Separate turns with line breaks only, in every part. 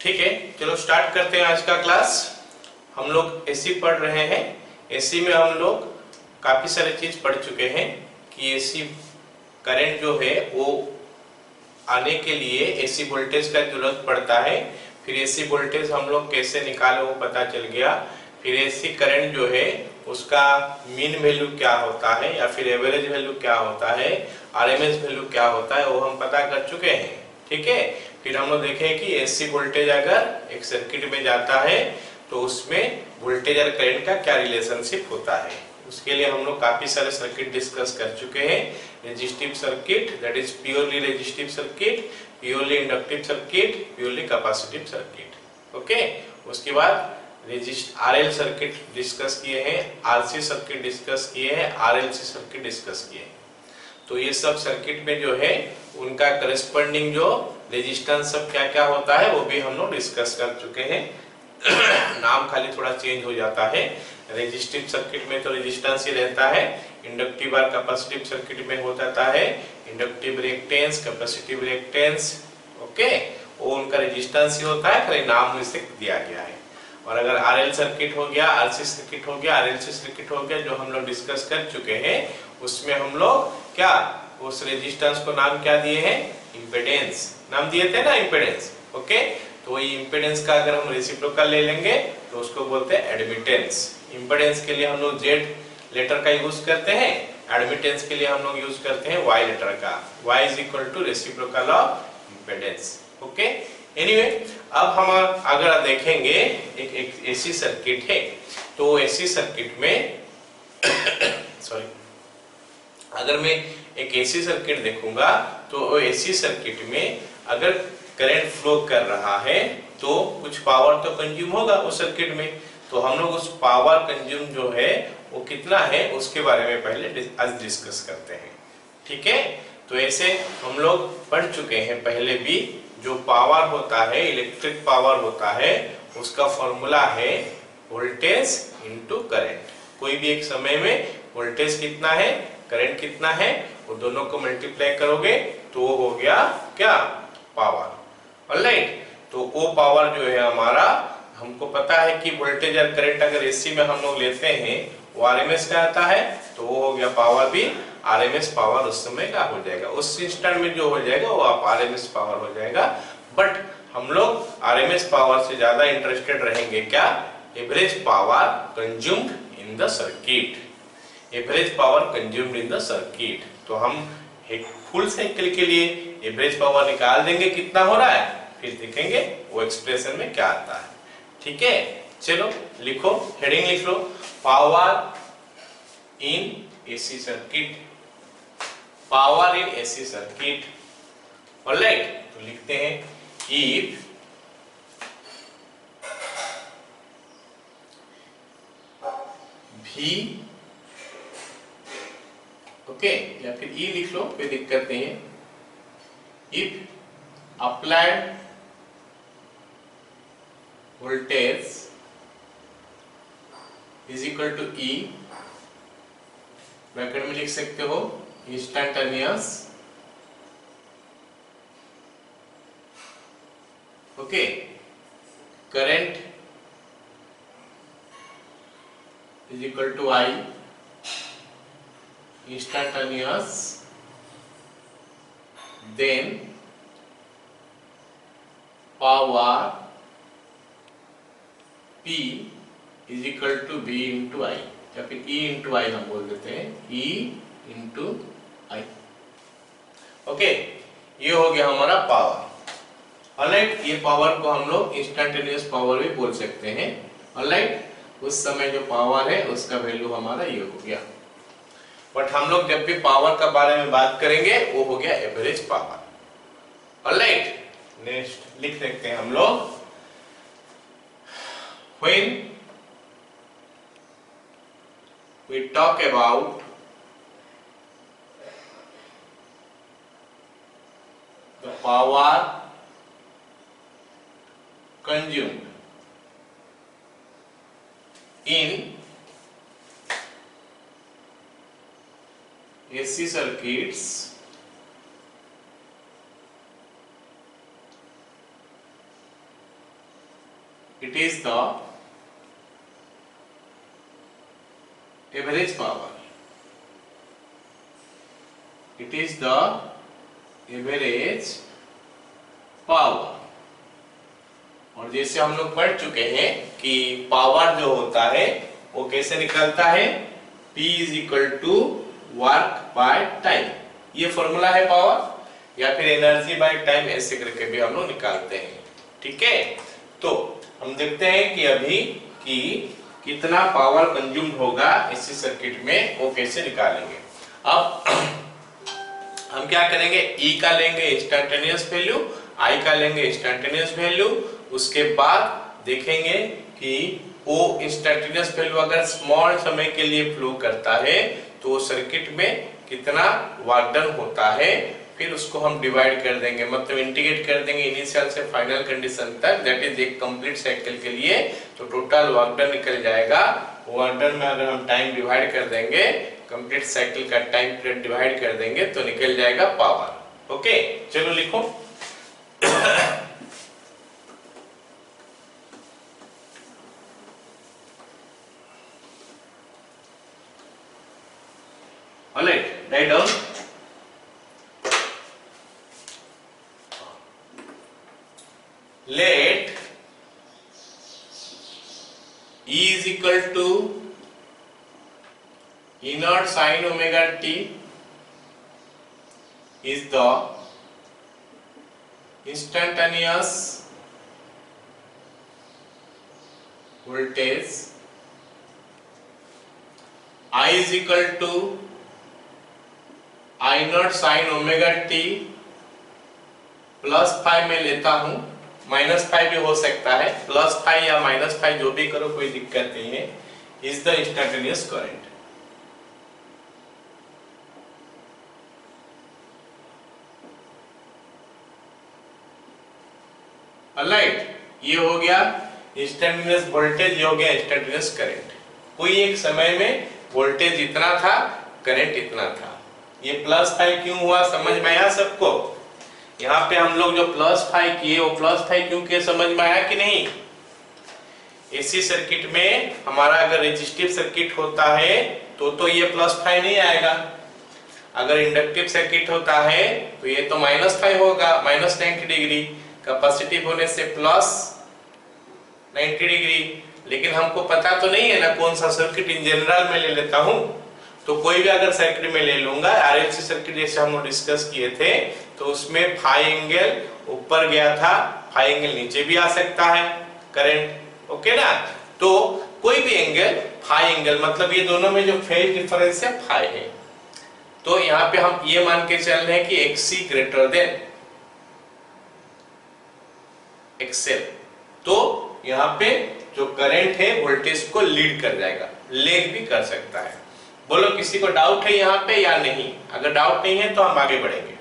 ठीक है, चलो स्टार्ट करते हैं आज का क्लास। हम लोग एसी पढ़ रहे हैं। एसी में हम लोग काफी सारे चीज पढ़ चुके हैं कि एसी करंट जो है वो आने के लिए एसी वोल्टेज का जरूरत पड़ता है। फिर एसी वोल्टेज हम लोग कैसे निकाले वो पता चल गया। फिर एसी करंट जो है उसका मीन वैल्यू क्या होता है या फिर एवरेज वैल्यू क्या होता है, आरएमएस वैल्यू क्या होता है, वो हम पता कर चुके हैं। ठीक है, फिर हम लोग देखें कि एसी वोल्टेज अगर एक सर्किट में जाता है तो उसमें वोल्टेज और करंट का क्या रिलेशनशिप होता है। उसके लिए हम लोग काफी सारे सर्किट डिस्कस कर चुके हैं। Resistive circuit, that is purely resistive circuit, purely inductive circuit, purely capacitive circuit. Okay, उसके बाद आरएल सर्किट डिस्कस किए हैं, आरसी सर्किट डिस्कस किए हैं, आरएलसी सर्किट डिस्कस किए हैं। तो ये सब सर्किट में जो है उनका करस्पॉन्डिंग जो रेजिस्टेंस सब क्या क्या होता है वो भी हम लोग डिस्कस कर चुके हैं। नाम खाली थोड़ा चेंज हो जाता है। रेजिस्टिव सर्किट में तो रेजिस्टेंस ही रहता है, इंडक्टिव और कैपेसिटिव सर्किट में हो जाता है inductive reactance, capacitive reactance. Okay, वो उनका रेजिस्टेंस ही होता है, खाली नाम इसे दिया गया है। और अगर आरएल सर्किट हो गया, आरसी सर्किट हो गया, आरएलसी सर्किट हो गया, जो हम लोग डिस्कस कर चुके हैं, उसमें हम लोग क्या उस रेजिस्टेंस को नाम क्या दिए हैं, इम्पीडेंस नाम दिए थे ना, इम्पीडेंस। ओके, तो ये इम्पीडेंस का अगर हम रेसिप्रोकल ले लेंगे तो उसको बोलते हैं एडमिटेंस। इम्पीडेंस के लिए हम लोग जेड लेटर का यूज करते हैं, एडमिटेंस के लिए हम लोग यूज करते हैं वाई लेटर का। Y is equal to reciprocal of impedance. Okay, anyway अब हम अगर देखेंगे एक एसी सर्किट है, तो एसी सर्किट में सॉरी, अगर मैं एक एसी सर्किट देखूंगा तो एसी सर्किट में अगर करंट फ्लो कर रहा है तो कुछ पावर तो कंज्यूम होगा उस सर्किट में। तो हम लोग उस पावर कंज्यूम जो है वो कितना है उसके बारे में पहले आज डिस्कस करते हैं। ठीक है, तो ऐसे हम लोग पढ़ चुके हैं पहले भी। जो पावर होता है, इलेक्ट्रिक पावर होता है, उसका फॉर्मूला है वोल्टेज इनटू करंट। कोई भी एक समय में वोल्टेज कितना है, करंट कितना है, वो दोनों को मल्टीप्लाई करोगे तो वो हो गया क्या, पावर। ऑलराइट, तो वो पावर जो है हमारा, हमको पता है कि वोल्टेज और करंट अगर एसी में हम लोग लेते हैं वो आरएमएस का आता है, तो वो हो गया पावर भी आरएमएस पावर उस समय का हो जाएगा। उस इंस्टेंट में जो हो जाएगा वो आप आरएमएस पावर हो जाएगा। बट हम लोग आरएमएस पावर से ज्यादा इंटरेस्टेड रहेंगे क्या, average power consumed in the circuit. Average power consumed in the circuit. तो हम एक फुल साइकिल के लिए एवरेज पावर निकाल देंगे कितना हो रहा है, फिर देखेंगे वो एक्सप्रेशन में क्या आता है। ठीक है, चलो लिखो, हेडिंग लिख लो, power in AC circuit, power in AC circuit. Alright, तो लिखते हैं इफ V, ओके, या फिर E लिख लो, कोई दिक्कत नहीं है। If applied voltage is equal to E, bracket में लिख सकते हो instantaneous, okay, current is equal to I, instantaneous, then power P is equal to V into I, या फिर E into I हम बोल देते हैं, E into I। ओके, ये हो गया हमारा पावर। ऑलराइट, ये पावर को हम लोग इंस्टैंटेनियस पावर भी बोल सकते हैं। ऑलराइट, उस समय जो पावर है उसका वैल्यू हमारा ये हो गया। बट हम लोग जब भी पावर का बारे में बात करेंगे वो हो गया एवरेज पावर। ऑलराइट, नेक्स्ट लिख सकते हैं हम लोग, when we talk about the power consumed in AC circuits, it is the average power. It is the average power. और जैसे हम लोग पढ़ चुके हैं कि पावर जो होता है वो कैसे निकलता है, P is equal to work by time, ये फॉर्मूला है पावर, या फिर एनर्जी बाय टाइम, ऐसे करके भी हम लोग निकालते हैं। ठीक है, तो हम देखते हैं कि अभी कि कितना पावर कंज्यूम होगा इसी सर्किट में, वो कैसे निकालेंगे। अब हम क्या करेंगे, E का लेंगे इंस्टैन्टेनियस वैल्यू, I का लेंगे इंस्टैन्टेनियस वैल्यू, उसके बाद देखेंगे कि वो इंस्टैन्टेनियस वैल्यू अगर स्मॉल समय के लिए फ्लो करता है तो सर्किट में कितना वर्क डन होता है, फिर उसको हम डिवाइड कर देंगे, मतलब इंटीग्रेट कर देंगे इनिशियल से फाइनल कंडीशन तक, दैट इज एक कंप्लीट साइकिल के लिए, तो टोटल वर्क डन निकल जाएगा। वर्क डन में अगर हम टाइम डिवाइड कर देंगे, कंप्लीट साइकिल का टाइम पीरियड डिवाइड कर देंगे तो निकल जाएगा पावर। ओके, चलो लिखो। Alright, write down. Let E is equal to E naught sin omega t is the instantaneous voltage. I is equal to I naught sin omega t plus 5 मैं लेता हूं, -5 भी हो सकता है, +5 या -5 जो भी करो कोई दिक्कत नहीं है, is the instantaneous current. Alright, ये हो गया इंस्टैन्टेनियस वोल्टेज, ये हो गया इंस्टैन्टेनियस करंट। कोई एक समय में वोल्टेज इतना था, करंट इतना था। ये +5 क्यों हुआ, समझ में आया सबको? यहाँ पे हम लोग जो +5 किए वो +5 क्यों किए, समझ में आया कि नहीं? एसी सर्किट में हमारा अगर रेजिस्टिव सर्किट होता है तो ये +5 नहीं आएगा, अगर इंडक्टिव सर्किट होता है तो ये तो -5 होगा, -90 डिग्री, कैपेसिटिव होने से +90 डिग्री। लेकिन हमको पता तो नहीं है ना कौन सा सर्किट, इन जनरल में ले लेता हूं, तो कोई भी अगर सर्किट में ले लूंगा, आरएलसी सर्किट जैसे हम लोग डिस्कस किए थे, तो उसमें फाई एंगल ऊपर गया था, फाई एंगल नीचे भी आ सकता है करंट। ओके ना, तो कोई भी एंगल, फाई एंगल मतलब ये दोनों में जो फेज डिफरेंस है फाई है, तो यहाँ पे हम ये मान के चल रहे हैं कि एक्सी ग्रेटर देन एक्सएल, तो यहाँ पे जो करंट है वोल्टेज को लीड कर जाएगा, लेग भी कर सकता है। बोलो किसी को डाउट है यहाँ पे या नहीं? अगर डाउट नहीं है तो हम आगे बढ़ेंगे।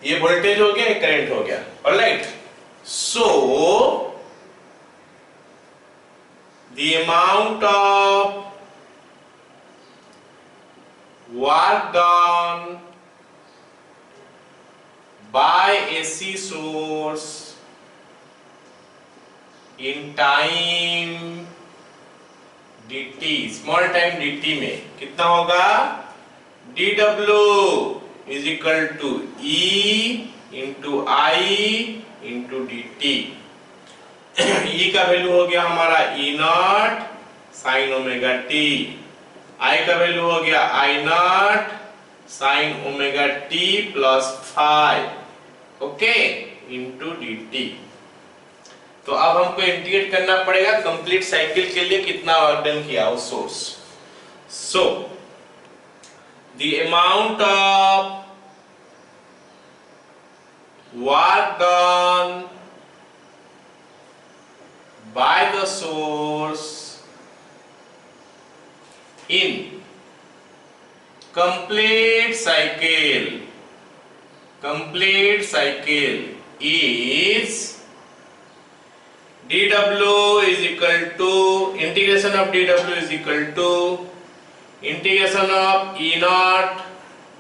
ये वोल्टेज हो गया, ये करंट हो गया। Alright, so the amount of work done by AC source in time dt, small time dt में कितना होगा, dw is equal to E into I into dt। E का वैल्यू हो गया हमारा E not sine omega t, I का value हो गया I naught sine omega t plus 5, okay, into dt। तो अब हमको इंटीग्रेट करना पड़ेगा कंप्लीट साइकिल के लिए कितना वर्क डन किया उस source. So the amount of work done by the source in complete cycle is dw is equal to integration of dw is equal to integration of E naught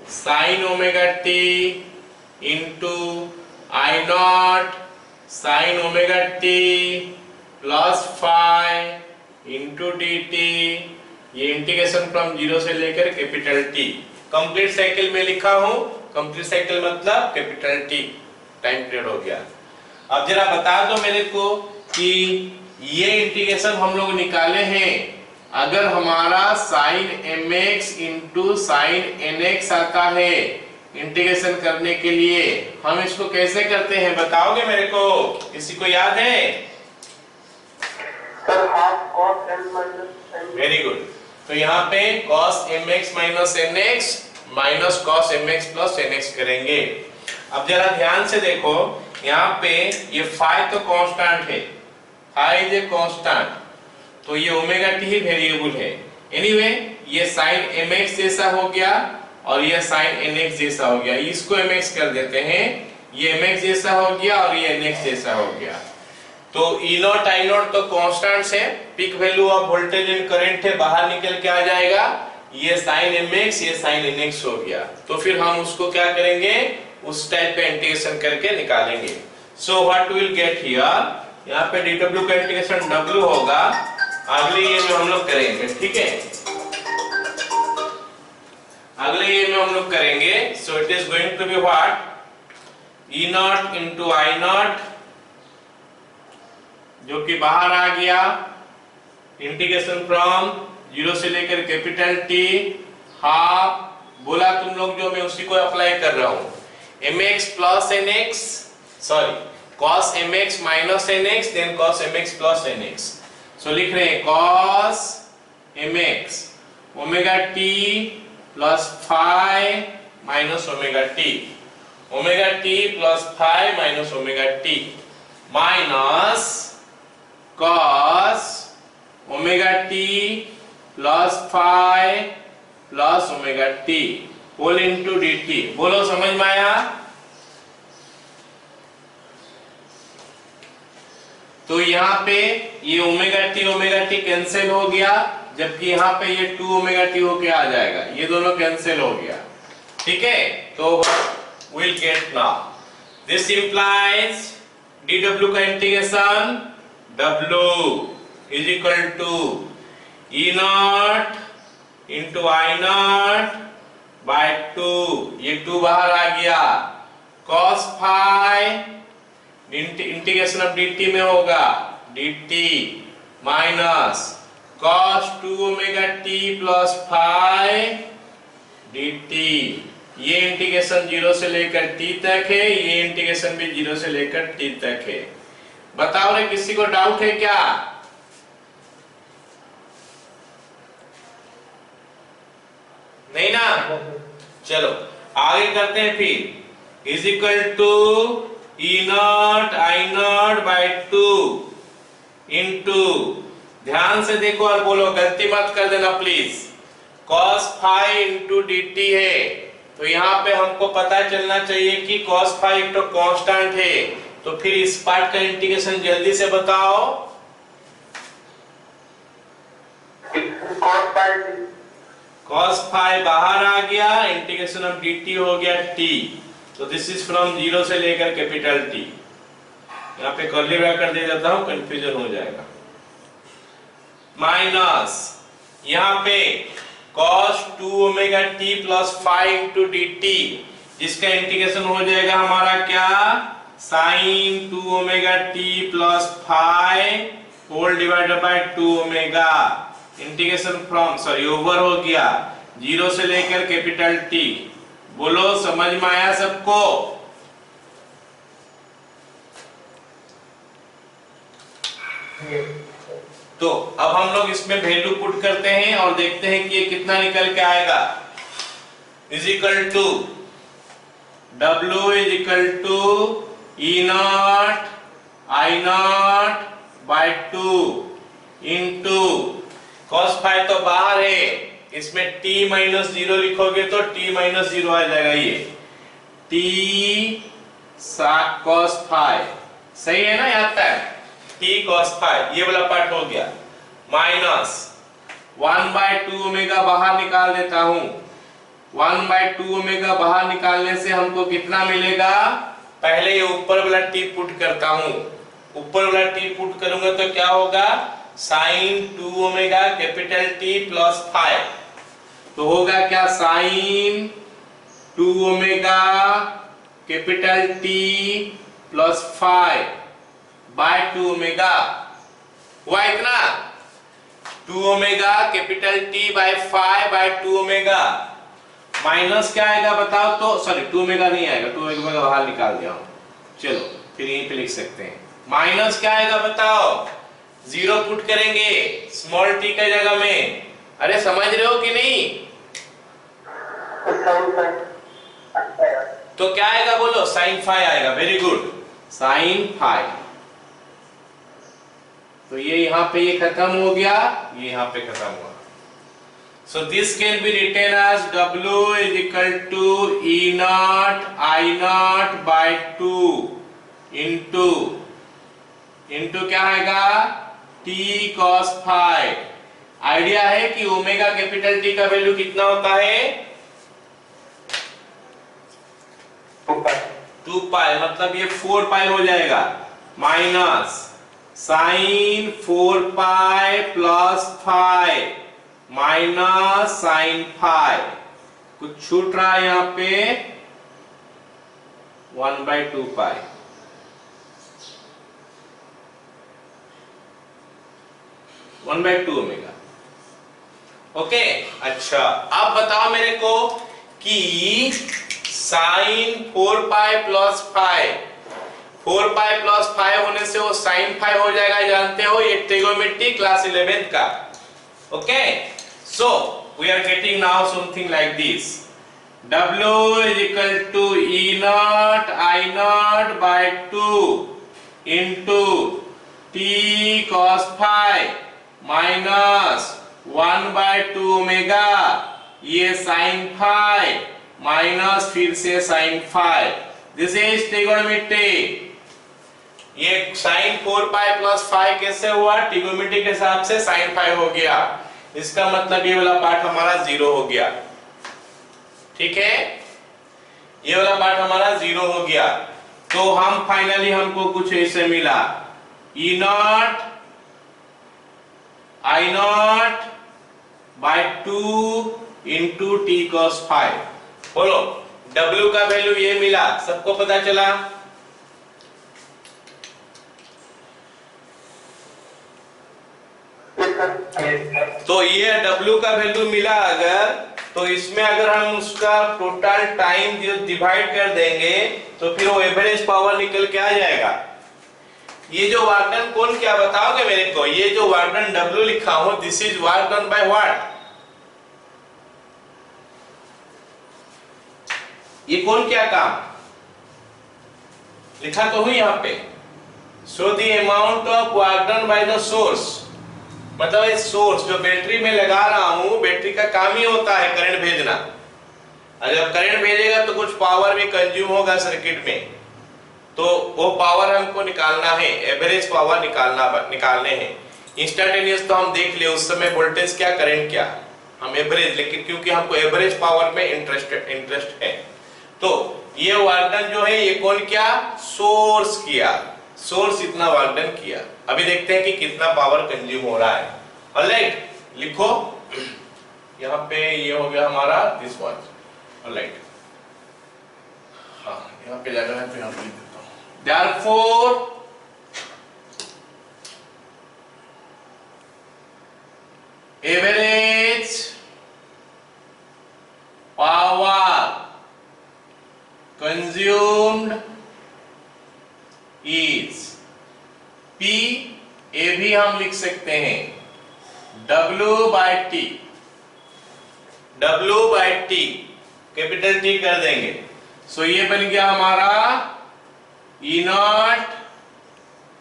sin omega t into I naught sine omega t plus phi into d t. ये integration from zero से लेकर capital T complete cycle में लिखा हूं। Complete cycle मतलब capital T time period हो गया। अब जरा बता दो मेरे को कि ये इंटीग्रेशन हम लोग निकाले हैं, अगर हमारा sin mx into sine nx आता है इंटीग्रेशन करने के लिए, हम इसको कैसे करते हैं बताओगे मेरे को? किसी को याद है?
Sir half cos m minus n।
Very good. तो यहाँ पे cos mx minus nx minus cos mx plus nx करेंगे। अब जरा ध्यान से देखो, यहाँ पे ये फाई तो कांस्टेंट है, फाई इज ए कांस्टेंट, तो ये ओमेगा टी ही वेरिएबल है। एनीवे ये sin mx जैसा हो गया और ये sin nx जैसा हो गया, इसको mx कर देते हैं, ये mx जैसा हो गया और ये nx जैसा हो गया। तो E नॉट I नॉट तो कांस्टेंट्स है, peak value of voltage and current है, बाहर निकल के आ जाएगा, ये sin mx ये sin nx हो गया। तो फिर हम उसको क्या करेंगे, उस टाइप पे इंटीग्रेशन करके निकालेंगे। So what will get here, यहाँ पे dw का इंटीग्रेशन w होगा, अगले ये में हम लोग करेंगे, ठीक है, अगले ये में हम लोग करेंगे। So it is going to be what, E naught into I naught जो कि बाहर आ गया, इंटीग्रेशन फ्रॉम जीरो से लेकर कैपिटल टी हाफ, बोला तुम लोग जो, मैं उसी को अप्लाई कर रहा हूं, mx plus nx, sorry cos mx minus nx then cos mx plus nx। So लिख रहे हैं cos mx omega t plus phi minus omega t, omega t plus phi minus omega t minus cos omega t plus phi plus omega t whole into dt। बोलो समझ में आया? तो यहाँ पे ये ओमेगा टी कैंसिल हो गया, जबकि यहाँ पे ये 2 ओमेगा टी होके आ जाएगा, ये दोनों कैंसिल हो गया, ठीक है। तो we'll get now this implies dw का integration w is equal to E naught into I naught by 2, ये 2 बाहर आ गया, cos phi integration of dt में होगा dt minus cos 2 omega t plus phi dt। ये इंटीग्रेशन 0 से लेकर t तक है, ये इंटीग्रेशन भी 0 से लेकर t तक है। बताओ रे, किसी को डाउट है क्या? नहीं ना? चलो आगे करते हैं फिर। Is equal to E naught I naught by 2 into, ध्यान से देखो और बोलो, गलती मत कर देना please, cos phi into dt है, तो यहाँ पे हमको पता चलना चाहिए कि cos फाई एक तो कांस्टेंट है, तो फिर इस पार्ट का इंटीग्रेशन जल्दी से बताओ। cos फाई बाहर आ गया, इंटीग्रेशन ऑफ dt हो गया t, तो दिस इज फ्रॉम 0 से लेकर कैपिटल T। यहाँ पे कर्ली ब्रैकेट दे देता हूं, कंफ्यूजन हो जाएगा, माइनस यहाँ पे cos 2 omega t plus phi into dt, जिसका इंटीग्रेशन हो जाएगा हमारा क्या, sin 2 omega t plus phi whole divided by 2 omega, integration from, sorry over हो गया 0 से लेकर कैपिटल T। बोलो समझ में आया सबको? तो अब हम लोग इसमें वैल्यू पुट करते हैं और देखते हैं कि ये कितना निकल के आएगा। Is equal to W is equal to E naught I naught by 2 into cos phi तो बाहर है, इसमें t माइनस 0 लिखोगे तो t माइनस 0 आ जाएगा, ये t cos फाई, सही है ना? यहाँ तक t cos फाई ये वाला पार्ट हो गया, माइनस 1/2 ओमेगा बाहर निकाल देता हूं, 1/2 ओमेगा बाहर निकालने से हमको कितना मिलेगा? पहले ये ऊपर वाला टी पुट करता हूं, ऊपर वाला टी पुट करूंगा तो क्या होगा? Sine 2 omega capital T plus 5, तो होगा क्या? Sine 2 omega capital T plus 5/2 omega, हुआ इतना? 2 omega capital T by 5/2 omega minus क्या आएगा बताओ तो? सॉरी 2 ओमेगा नहीं आएगा, 2 ओमेगा बाहर निकाल दिया हूं, चलो फिर यहीं पे लिख सकते हैं। माइनस क्या आएगा बताओ? 0 पुट करेंगे स्मॉल टी के जगह में। अरे समझ रहे हो कि नहीं? तो क्या आएगा बोलो? साइन 5 आएगा। Very good, sine 5। तो ये यहां पे ये खत्म हो गया, ये यहां पे खत्म हुआ। So this can be written as W is equal to E naught I naught by 2 into क्या आएगा? T cos phi। आइडिया है कि ओमेगा कैपिटल T का वैल्यू कितना होता है? 2 पाई, मतलब ये 4 पाई हो जाएगा, minus sine 4 pi plus 5 minus sine 5, कुछ छूट रहा है यहां पे? 1/2 pi. One by two omega. Okay, अच्छा अब बताओ मेरे को कि sine 4 pi plus 5, 4 pi plus 5 होने से वो साइन 5 हो जाएगा, जानते हो? ये ट्रिगोनोमेट्री क्लास 11th का। Okay, so we are getting now something like this. W is equal to E naught I naught by 2 into T cos phi minus 1/2 omega, ये sin phi माइनस फिर से sin phi। This is trigonometry. ये sin 4 pi plus 5 कैसे हुआ? Trigonometry के हिसाब से sin 5 हो गया, इसका मतलब ये वाला पार्ट हमारा 0 हो गया। ठीक है, ये वाला पार्ट हमारा 0 हो गया। तो हम फाइनली हमको कुछ ऐसे मिला, E naught I naught by 2 into T cos phi। बोलो W का वैल्यू ये मिला, सबको पता चला? तो ये W का वैल्यू मिला अगर, तो इसमें अगर हम उसका टोटल टाइम डिवाइड कर देंगे तो फिर वो एवरेज पावर निकल के आ जाएगा। ये जो वर्क डन कौन क्या बताओगे मेरे को? ये जो वर्क डन W लिखा हूं, this is work done by what? ये कौन क्या काम लिखा तो हूं यहाँ पे? So the amount of work done by the source, मतलब ये सोर्स जो बैटरी में लगा रहा हूं, बैटरी का काम ही होता है करंट भेजना। और जब करंट भेजेगा तो कुछ पावर भी कंज्यूम होगा सर्किट में, तो वो पावर हमको निकालना है, एवरेज पावर निकालने हैं। इंस्टेंटेनियस तो हम देख लिए, उस समय वोल्टेज क्या करंट क्या, हम एवरेज, लेकिन क्योंकि हमको एवरेज पावर में इंटरेस्ट है, तो ये वर्क डन जो है ये कौन क्या? सोर्स किया, सोर्स इतना वर्क डन किया। अभी देखते हैं कि कितना पावर कंज्यूम हो रहा है। ऑलराइट, लिखो यहाँ पे, ये हो गया हमारा दिस वन। ऑलराइट, हाँ यहाँ पे जगह है तो यहाँ पे लिख देता हूँ। Therefore average power consumed is P, A भी हम लिख सकते हैं W by T, W by T capital T कर देंगे। सो ये बन गया हमारा E naught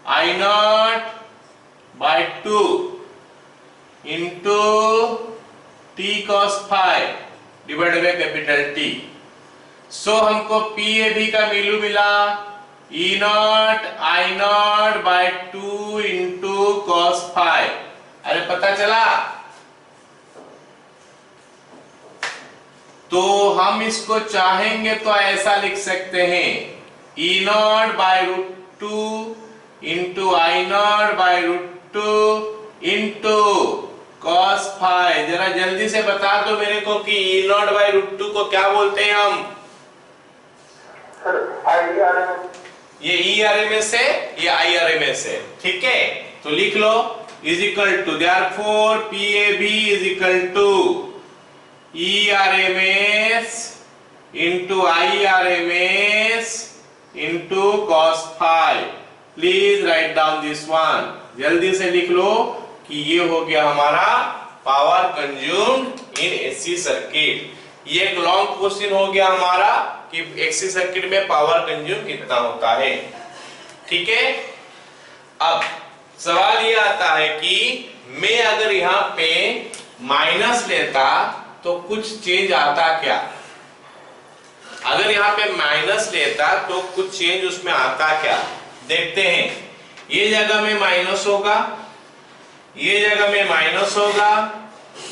I naught by 2 into T cos phi divided by capital T। सो हमको PAV का वैल्यू मिला E naught I naught by 2 into cos phi। अरे पता चला? तो हम इसको चाहेंगे तो ऐसा लिख सकते हैं E0 by root 2 into I0 by root 2 into cos phi. जरा जल्दी से बता दो मेरे को कि E0 बाय रूट 2 को क्या बोलते हैं हम? ये ERMS है, ये IRMS है, ठीक है। तो लिख लो is equal to therefore PAB is equal to ERMS into IRMS into cos phi. Please write down this one, जल्दी से लिख लो कि ये हो गया हमारा power consumed in AC circuit. ये एक लॉन्ग क्वेश्चन हो गया हमारा कि एसी सर्किट में पावर कंज्यूम कितना होता है, ठीक है। अब सवाल ये आता है कि मैं अगर यहाँ पे माइनस लेता तो कुछ चेंज आता क्या? अगर यहाँ पे माइनस लेता तो कुछ चेंज उसमें आता क्या? देखते हैं। ये जगह में माइनस होगा, ये जगह में माइनस होगा,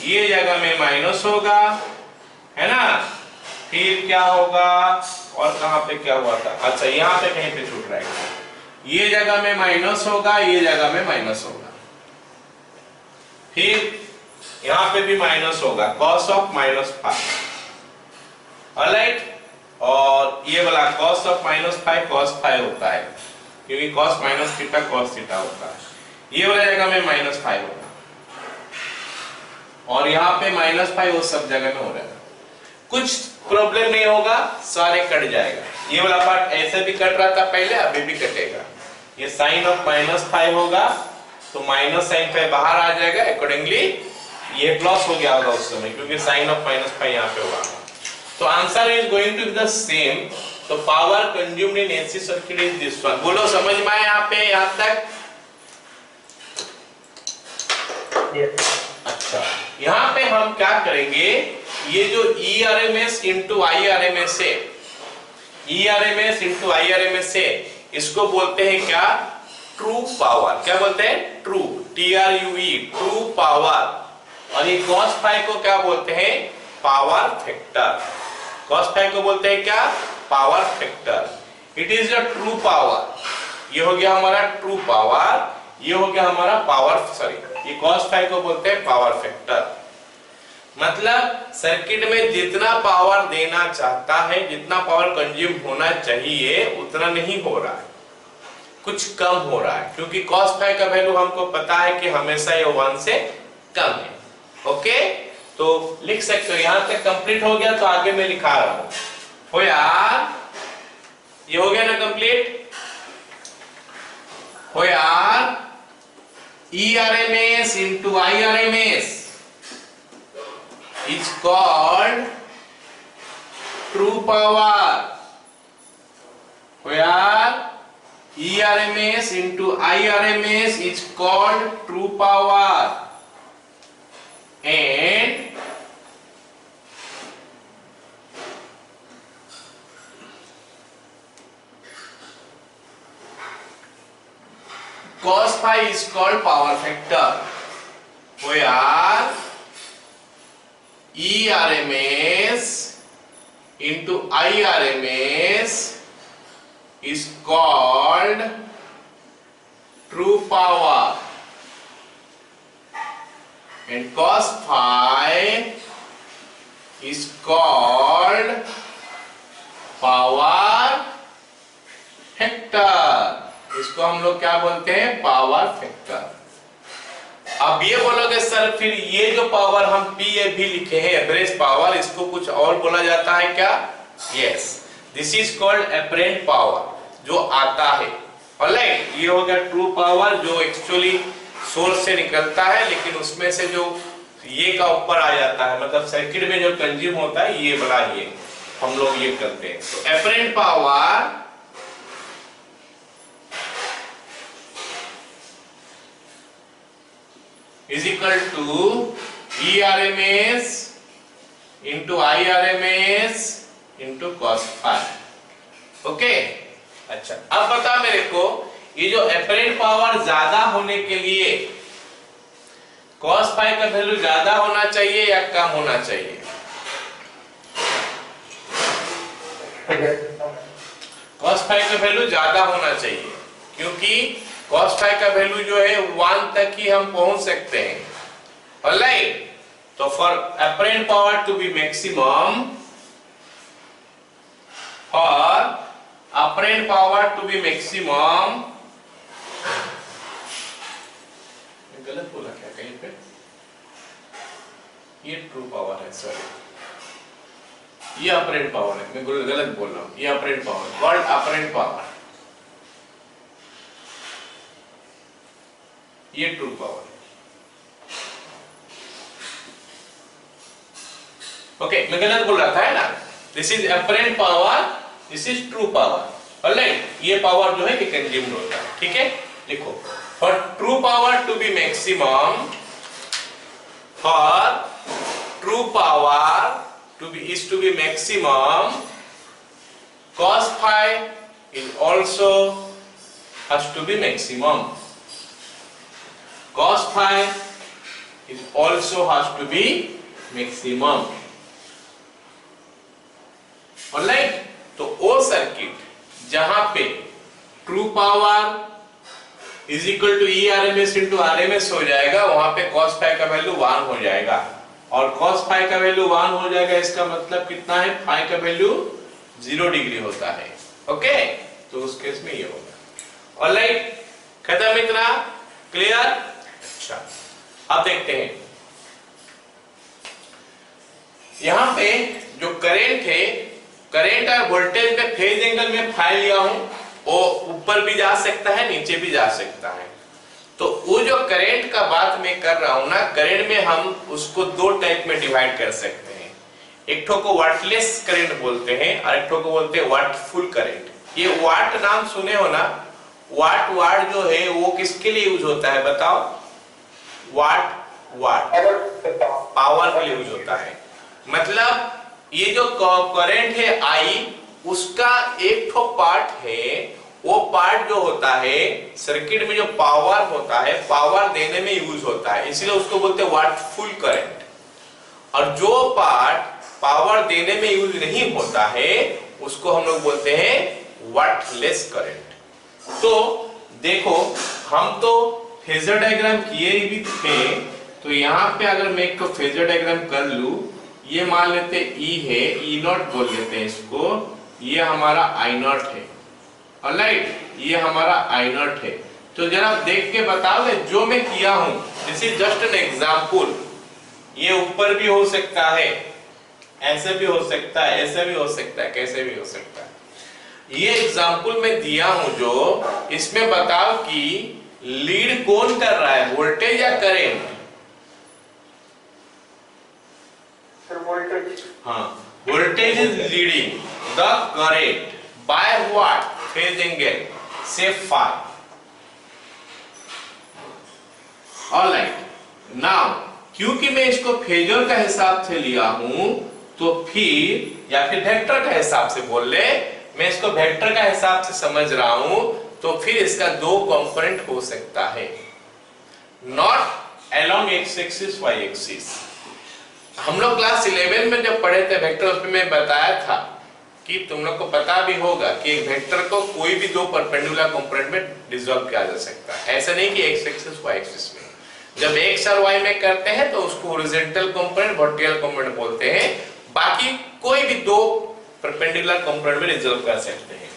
ये जगह में माइनस होगा, है ना। फिर क्या होगा और कहां पे क्या हुआ था? अच्छा यहाँ पे कहीं पे छूट रहा है। ये जगह में माइनस होगा, ये जगह में माइनस होगा, फिर यहाँ पे भी माइनस होगा, cos of minus five, alright. और ये वाला cos of minus five cos five होता है, क्योंकि cos minus theta cos theta होता है। ये वाला जगह में माइनस फाइव होगा और यहाँ पे माइनस फाइव वो सब जगह में हो रहा है। कुछ प्रॉब्लम नहीं होगा, सारे कट जाएगा। ये वाला पार्ट ऐसे भी कट रहा था पहले, अभी भी कटेगा। ये साइन ऑफ माइनस फाइव होगा तो माइनस साइन फाइव बाहर आ जाएगा, अकॉर्डिंगली ये प्लस हो गया होगा उस समय, क्योंकि साइन ऑफ माइनस फाइव यहाँ पे होगा। तो answer is going to be the same. तो power consumed in AC circuit is this one. बोलो समझ में आया यहाँ पे, यहाँ तक? अच्छा, यहाँ पे हम क्या करेंगे, ये जो ERMS इंटू IRMS है, ERMS इंटू IRMS है, इसको बोलते हैं क्या? True power. क्या बोलते हैं? True, TRUE, true power. और ये cos फाई को क्या बोलते हैं? Power factor. cos फाई को बोलते हैं क्या? Power factor. It is a true power. ये हो गया हमारा ट्रू पावर, ये हो गया हमारा पावर, सॉरी, ये cos फाई को बोलते हैं पावर फैक्टर। मतलब सर्किट में जितना पावर देना चाहता है, जितना पावर कंज्यूम होना चाहिए, उतना नहीं हो रहा है, कुछ कम हो रहा है, क्योंकि cos फाई का वैल्यू हमको पता है कि हमेशा ये 1 से कम है। ओके, तो लिख सकते हो। यहां तक कंप्लीट हो गया, तो आगे मैं लिखा रहा हूं। हो यार, ये हो गया ना कंप्लीट? हो यार, ERMS into IRMS is called true power. हो यार, ERMS into IRMS is called true power, and cos phi is called power factor. हो यार, ERMS into IRMS is called true power, and cos phi is called power factor. इसको हम लोग क्या बोलते हैं? Power factor. अब ये बोलोगे सर फिर ये जो पावर हम PAV लिखे हैं, एवरेज पावर, इसको कुछ और बोला जाता है क्या? Yes, this is called apparent power, जो आता है। ऑलराइट, ये हो गया ट्रू पावर, जो एक्चुअली सोर्स से निकलता है, लेकिन उसमें से जो ये का ऊपर आ जाता है, मतलब सर्किट में जो कंज्यूम होता है, ये वाला ये हम लोग ये करते हैं। तो apparent power is equal to ERMS into IRMS into cos phi. Okay, अच्छा, अब बता मेरे को, ये जो अपरेंट पावर ज्यादा होने के लिए cos phi का वैल्यू ज्यादा होना चाहिए या कम होना चाहिए? cos फाई का वैल्यू ज्यादा होना चाहिए, क्योंकि cos फाई का वैल्यू जो है 1 तक ही हम पहुंच सकते हैं। ऑलराइट, तो for apparent power to be maximum, for apparent power to be maximum, गलत बोला क्या कहीं पे? ये ट्रू पावर है, सॉरी, ये अपरेंट पावर है, मैं गलत बोल रहा हूं। ये apparent power, called apparent power, ये ट्रू पावर है। ओके, मैं गलत बोल रहा था, है ना? This is apparent power, this is true power. Alright, ये पावर जो है ये कंज्यूम्ड होता है, ठीक है? देखो, for true power to be maximum, for true power to be maximum, cos phi is also has to be maximum. Cos phi is also has to be maximum. Alright, तो वो सर्किट जहां पे true power is equal to E R M S into R M S हो जाएगा, वहां पे cos phi का value 1 हो जाएगा। और cos फाई का वैल्यू 1 हो जाएगा, इसका मतलब कितना है? फाई का वैल्यू 0 डिग्री होता है। ओके, तो उस केस में ये होगा। ऑलराइट, खत्म इतना? क्लियर? अच्छा, अब देखते हैं यहां पे जो करंट है, करंट और वोल्टेज में फेज एंगल में फाई लिया हूं, वो ऊपर भी जा सकता है, नीचे भी जा सकता है। तो वो जो करंट का बात मैं कर रहा हूं ना, करंट में हम उसको दो टाइप में डिवाइड कर सकते हैं। एक ठो को वाटलेस करंट बोलते हैं और एक ठो को बोलते हैं वाटफुल करंट। ये वाट नाम सुने हो ना? वाट वाट जो है वो किसके लिए यूज होता है बताओ? वाट वाट पावर के लिए यूज होता है। मतलब ये जो करंट है आई, उसका एक ठो पार्ट है, वो पार्ट जो होता है सर्किट में जो पावर होता है, पावर देने में यूज होता है, इसलिए उसको बोलते हैं वाटफुल करंट। और जो पार्ट पावर देने में यूज नहीं होता है उसको हम लोग बोलते हैं वाटलेस करंट। तो देखो, हम तो फेजर डायग्राम किए भी थे, तो यहाँ पे अगर मैं एक फेजर डायग्राम कर लूं, ये मान लेते E है, E नॉट बोल लेते हैं इसको, ये हमारा I नॉट है। ऑलराइट, ये हमारा I नॉट है। तो जरा देख के बताओगे जो मैं किया हूं, this is just an example. ये ऊपर भी हो सकता है, ऐसे भी हो सकता है, ऐसे भी हो सकता है, कैसे भी हो सकता है। ये एग्जांपल मैं दिया हूं जो, इसमें बताओ कि लीड कौन कर रहा है, वोल्टेज या करंट?
वोल्टेज।
हाँ, voltage is leading the current by what? Phase angle से फाई। ऑलराइट, नाउ क्योंकि मैं इसको फेजर का हिसाब से लिया हूं, तो फिर या फिर वेक्टर का हिसाब से बोल ले, मैं इसको वेक्टर का हिसाब से समझ रहा हूं, तो फिर इसका दो कंपोनेंट हो सकता है, not along X axis Y axis. हम लोग क्लास 11 में जब पढ़े थे वेक्टर, उसमें मैं बताया था कि तुम लोग को पता भी होगा कि एक वेक्टर को कोई भी दो परपेंडिकुलर कंपोनेंट में डिसॉल्व किया जा सकता है। ऐसा नहीं कि एक्स एक्सिस वाई एक्सिस में। जब एक्स और वाई में करते हैं तो उसको हॉरिजॉन्टल कंपोनेंट, वर्टिकल कंपोनेंट बोलते हैं। बाकी कोई भी दो परपेंडिकुलर कंपोनेंट में डिसॉल्व कर सकते हैं।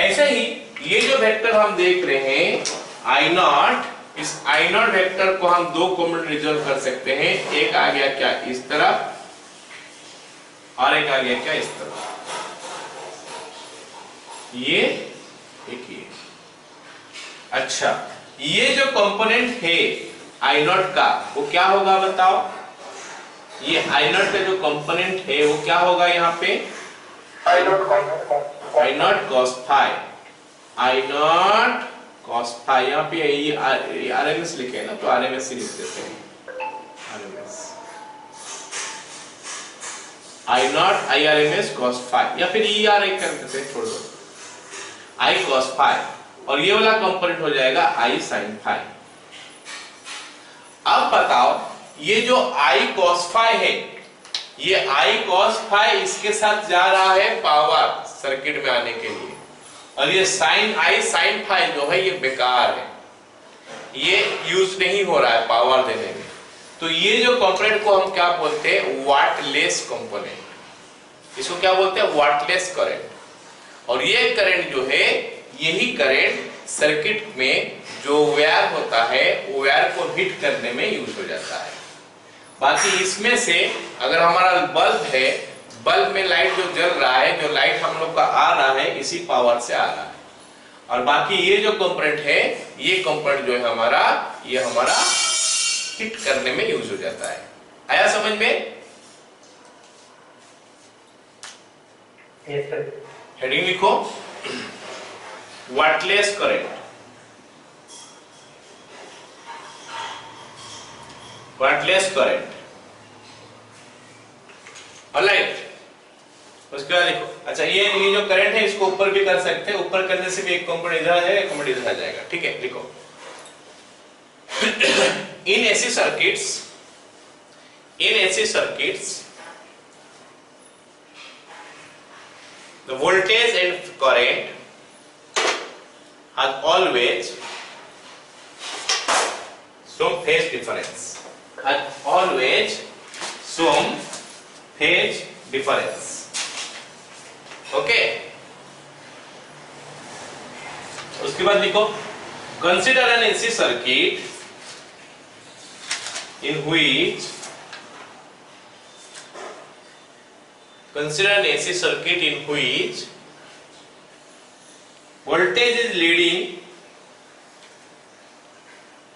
ऐसे ही ये जो वेक्टर हम देख रहे हैं आई नॉट, इस आई नॉट वेक्टर को हम दो कंपोनेंट रिजॉल्व कर सकते हैं। एक आ गया क्या इस तरफ, और एक आ गया क्या इस तरफ। ये एक ये। अच्छा, ये जो कंपोनेंट है आई नॉट का, वो क्या होगा बताओ? ये आई नॉट का जो कंपोनेंट है वो क्या होगा यहाँ पे? I naught cos phi, I naught cos phi. यहाँ पे ये आरएमएस लिखे ना, तो आरएमएस ही लिख देते हैं, RMS I naught I RMS cos phi, या फिर ई आर ए कर देते हैं, छोड़ दो, आई कॉस फाई। और ये वाला कंपोनेंट हो जाएगा आई साइन फाई। अब बताओ, ये जो आई कॉस फाई है, ये आई कॉस फाई इसके साथ जा रहा है पावर, सर्किट में आने के लिए। और ये साइन आई साइन फाई जो है ये बेकार है, ये यूज नहीं हो रहा है पावर देने में। तो ये जो कंपोनेंट को हम क्या बोलते हैं, वाटलेस कंपोनेंट। इसको क्या बोलते हैं, वाटलेस करंट। और ये करंट जो है, यही करंट सर्किट में जो वायर होता है वो वायर को हीट करने में यूज हो जाता है। बाकी इसमें से अगर हमारा बल्ब है, बल्ब में लाइट जो जल रहा है, जो लाइट हम लोग का आ रहा है, इसी पावर से आ रहा है। और बाकी ये जो कंपोनेंट है, ये कंपोनेंट जो है हमारा, ये हमारा हीट करने में यूज हो जाता है। आया समझ में?
Yes, sir.
हेडिंग लिखो, wattless current. Wattless current, alright. उसके बाद देखो, अच्छा ये जो करंट है इसको ऊपर भी कर सकते हैं, ऊपर करने से भी एक कंपोनेंट इधर आ जाएगा, एक कंपोनेंट इधर आ जाएगा, ठीक है। लिखो, in AC circuits the voltage and current are always some phase difference, and always some phase difference. Okay, उसके बाद लिखो, consider an AC circuit in which voltage is leading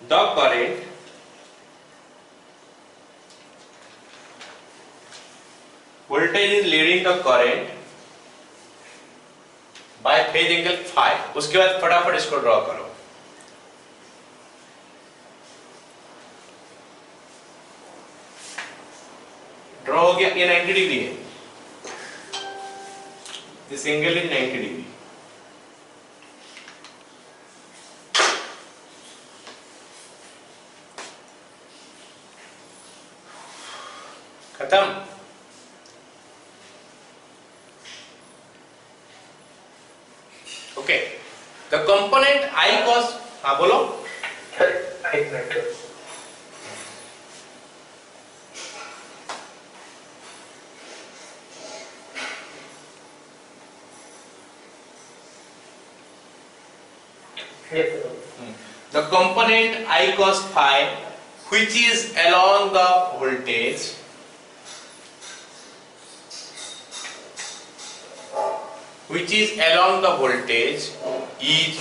the current by phase angle phi। उसके बाद फटाफट इसको draw करो। Draw हो गया, ये 90 डिग्री है, दिस एंगल इज 90 डिग्री। खत्म। Okay, the component I cos, हाँ बोलो।
Sir, I like it. Yes, sir.
The component I cos phi, which is along the voltage, is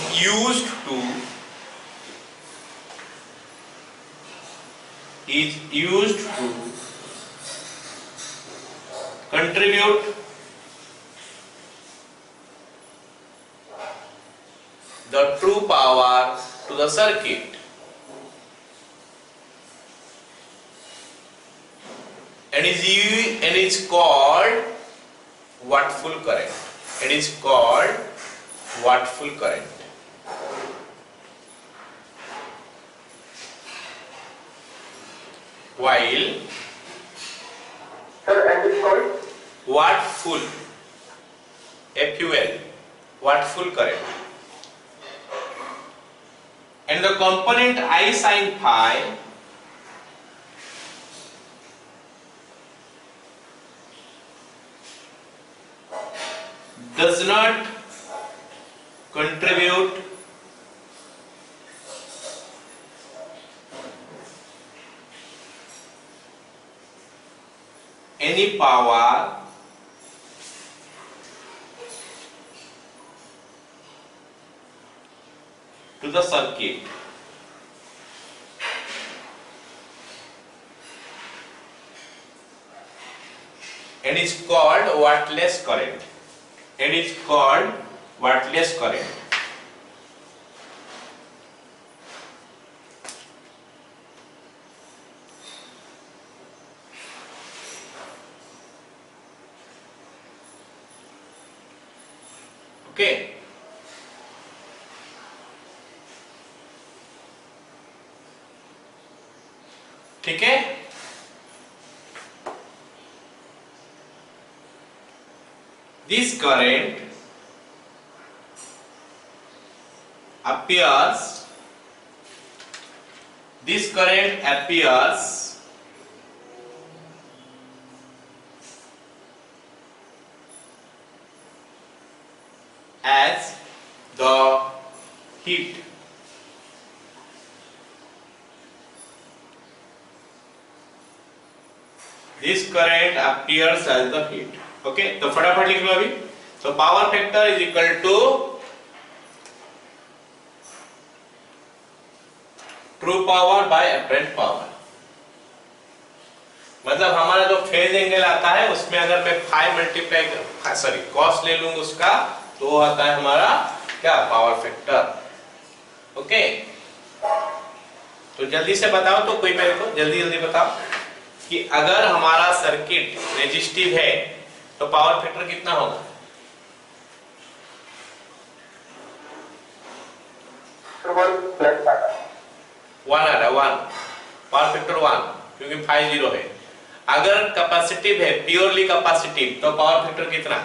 used to contribute the true power to the circuit, and is called wattful current. It is called wattful current. While
Sir, and it's called?
wattful, FUL, wattful current, and the component I sin phi does not contribute any power to the circuit, and is called wattless current. It is called wattless current. Okay. ठीक है, this current appears this current appears as the heat. This current appears as the heat. Okay, तो फटाफट लिख लो अभी। तो power factor is equal to true power by apparent power. मतलब हमारा जो फेज एंगल आता है उसमें अगर मैं 5 मल्टीप्लाई सॉरी कॉस ले लूंगा उसका, तो वो आता है हमारा क्या, पावर फैक्टर। ओके, तो जल्दी से बताओ तो कोई मेरे को जल्दी जल्दी बताओ कि अगर हमारा सर्किट रेजिस्टिव है तो पावर फैक्टर कितना होगा? 1 आ रहा है, 1 पावर फैक्टर 1, क्योंकि 5 0 है। अगर कैपेसिटिव है, प्योरली कैपेसिटिव, तो पावर फैक्टर कितना?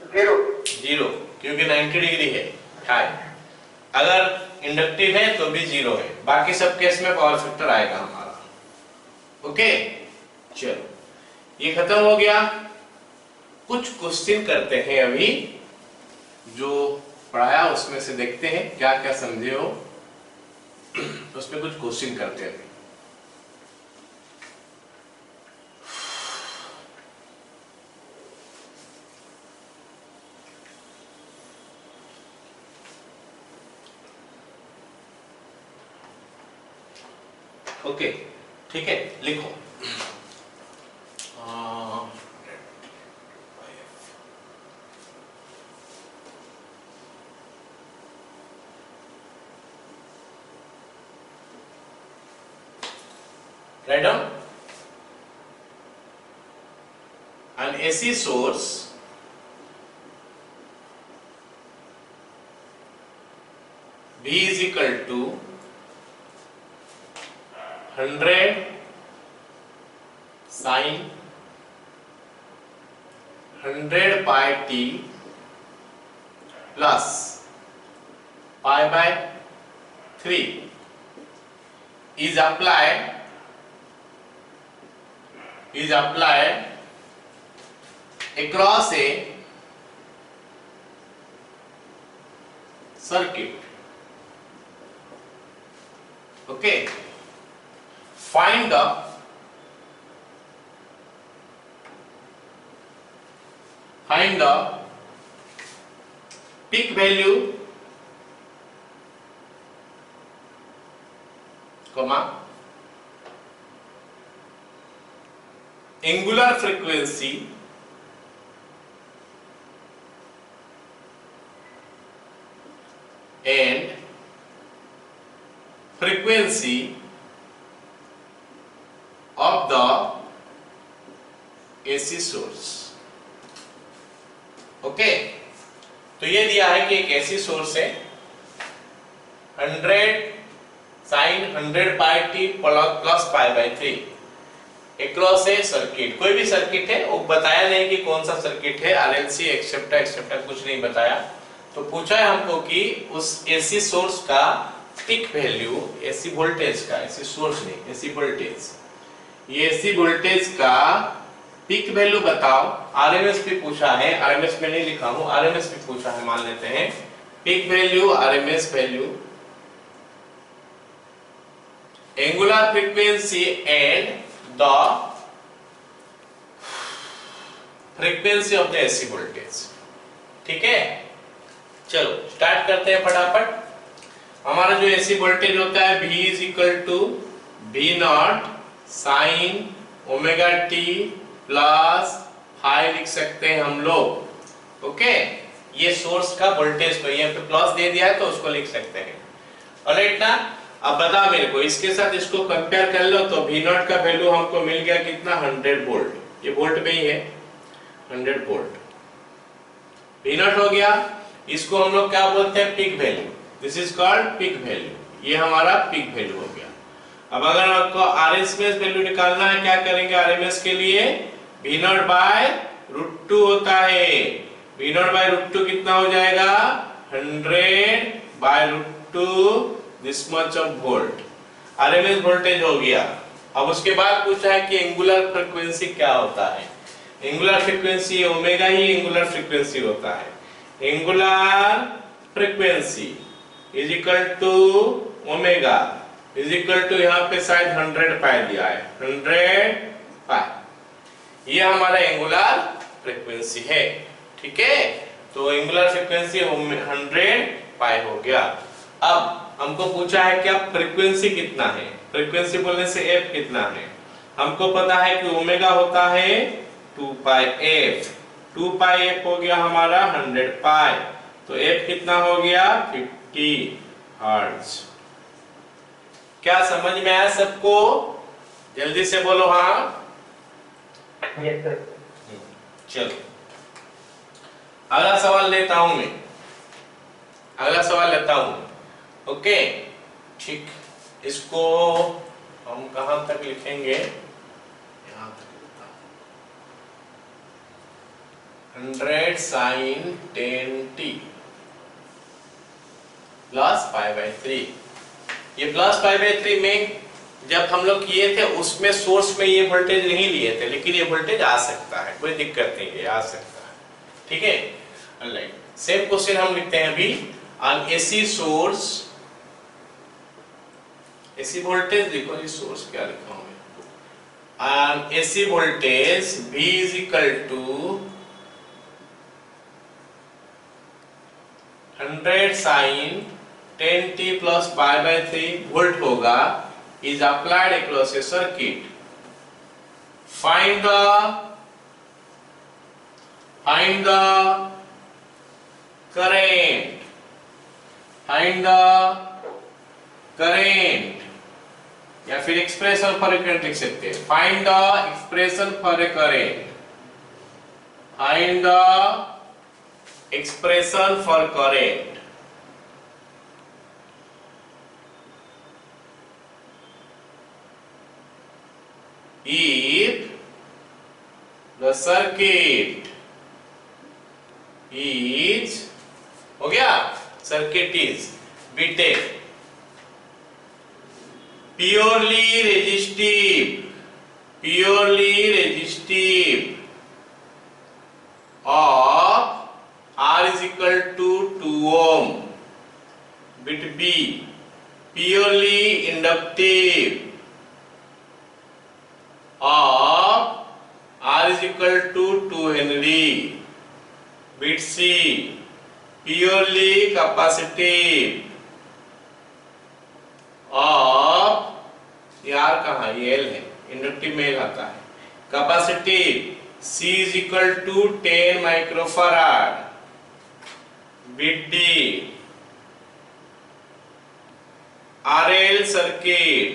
0, क्योंकि 90 डिग्री है हाई। अगर इंडक्टिव है तो भी 0 है। बाकी सब केस में पावर फैक्टर आएगा हमारा। ओके, चलो ये खत्म हो गया। कुछ क्वेश्चन करते हैं अभी, जो पढ़ाया उसमें से देखते हैं क्या क्या समझे हो। उसमें कुछ क्वेश्चन करते हैं अभी। ओके, ठीक है, लिखो। Write down an AC source V is equal to 100 sin 100 pi t plus pi by 3 is applied across a circuit. Okay, find the peak value, comma, angular frequency and frequency of the AC source. Okay, तो ये दिया है कि एक AC source है 100 sin 100 pi t plus pi by 3 across A circuit. कोई भी circuit है, वो बताया नहीं कि कौन सा सर्किट है, RLC एक्सेप्टर कुछ नहीं बताया। तो पूछा है हमको कि उस AC सोर्स का पीक वैल्यू, AC वोल्टेज का, AC सोर्स नहीं, AC वोल्टेज, ये AC वोल्टेज का पीक वैल्यू बताओ। RMS भी पूछा है, RMS में नहीं लिखा हूं, RMS भी पूछा है, मान लेते हैं peak value, RMS value, angular frequency and the frequency of the AC voltage. ठीक है, चलो स्टार्ट करते हैं फटाफट। हमारा जो AC वोल्टेज होता है V is equal to V0 sine omega t plus phi लिख सकते हैं हम लोग। ओके, ये सोर्स का वोल्टेज को यहाँ पे प्लस दे दिया है तो उसको लिख सकते हैं। ऑलराइट ना, अब बता मेरे को इसके साथ इसको कंपेयर कर लो तो V0 का वैल्यू हमको मिल गया कितना, 100 वोल्ट। ये वोल्ट में ही है, 100 वोल्ट V0 हो गया। इसको हम लोग क्या बोलते हैं, peak value. This is called peak value, ये हमारा पीक वैल्यू हो गया। अब अगर आपको RMS वैल्यू निकालना है, क्या करेंगे, RMS के लिए V0 बाय √2 होता है। V नॉट बाय रूट 2 कितना हो जाएगा 100 by root 2 this much of volt. RMS voltage हो गया। अब उसके बाद पूछा है कि एंगुलर फ्रीक्वेंसी क्या होता है। एंगुलर फ्रीक्वेंसी ओमेगा ही एंगुलर फ्रीक्वेंसी होता है। Angular frequency is equal to omega is equal to यहाँ पे शायद 100 पाई दिया है 100 पाई। ये हमारा एंगुलर फ्रीक्वेंसी है। ठीक है, तो एंगुलर फ्रीक्वेंसी 100 पाई हो गया। अब हमको पूछा है क्या फ्रीक्वेंसी कितना है। फ्रीक्वेंसी बोलने से f कितना है। हमको पता है कि ओमेगा होता है 2 पाई f। 2 पाई f हो गया हमारा 100 पाई, तो f कितना हो गया 50 हर्ट्ज। क्या समझ में आया सबको? जल्दी से बोलो हाँ।
Yes sir.
चलो अगला सवाल लेता हूं मैं। अगला सवाल लेता हूं। ओके ठीक, इसको हम कहां तक लिखेंगे, यहां तक लिखता हूं। 100 sin 10t plus pi by 3। ये प्लस पाई बाई 3 में जब हम लोग किए थे उसमें सोर्स में ये वोल्टेज नहीं लिए थे, लेकिन ये वोल्टेज आ सकता है, कोई दिक्कत नहीं है, आ सकता है। ठीक है, ऑलराइट। सेम क्वेश्चन हम लिखते हैं अभी। On AC source, AC voltage देखो ये सोर्स क्या लिखा हूं मैं। On AC voltage V is equal to 100 sin 10t plus pi by 3 volt होगा, is applied across a circuit. Find the current. Find the current या फिर एक्सप्रेशन फॉर ए करंट लिख सकते हैं। Find the expression for a current. Find the expression for current. If the circuit is, हो गया, circuit is BTEC purely resistive of R is equal to 2 ohm. Bit B purely inductive of R is equal to 2 Henry. Bit C purely capacitive of, ये R कहाँ, ये L है, inductive में L आता है। Capacitive C is equal to 10 microfarad. Bit D RL circuit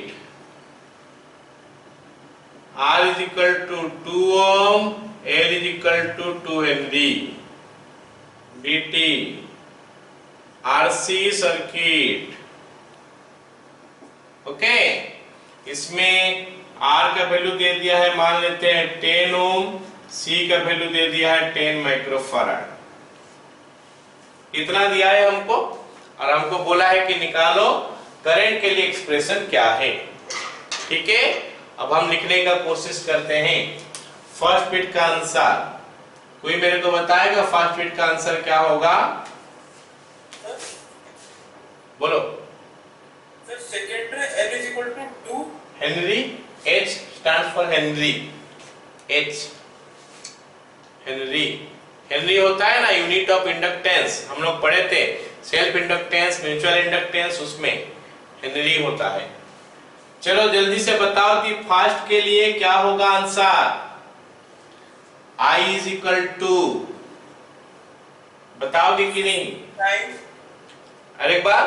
R is equal to 2 ohm, L is equal to 2 Henry. BT RC circuit. Okay, इसमें R का value दे दिया है, मान लेते हैं 10 ओम, C का वैल्यू दे दिया है 10 माइक्रोफैराड। इतना दिया है हमको, और हमको बोला है कि निकालो करंट के लिए एक्सप्रेशन क्या है। ठीक है, अब हम लिखने का कोशिश करते हैं। फर्स्ट बिट का आंसर कोई मेरे को बताएगा? फर्स्ट बिट का आंसर क्या होगा? बोलो
सर। सेकंड में L is equal to 2
Henry, H stands for Henry, H Henry. Henry होता है ना यूनिट ऑफ इंडक्टेंस, हम लोग पढ़े थे सेल्फ इंडक्टेंस, म्यूचुअल इंडक्टेंस, उसमें हेनरी होता है। चलो जल्दी से बताओ कि फर्स्ट के लिए क्या होगा answer? I is equal to, बताओगे कि नहीं?
sin,
अरे एक बार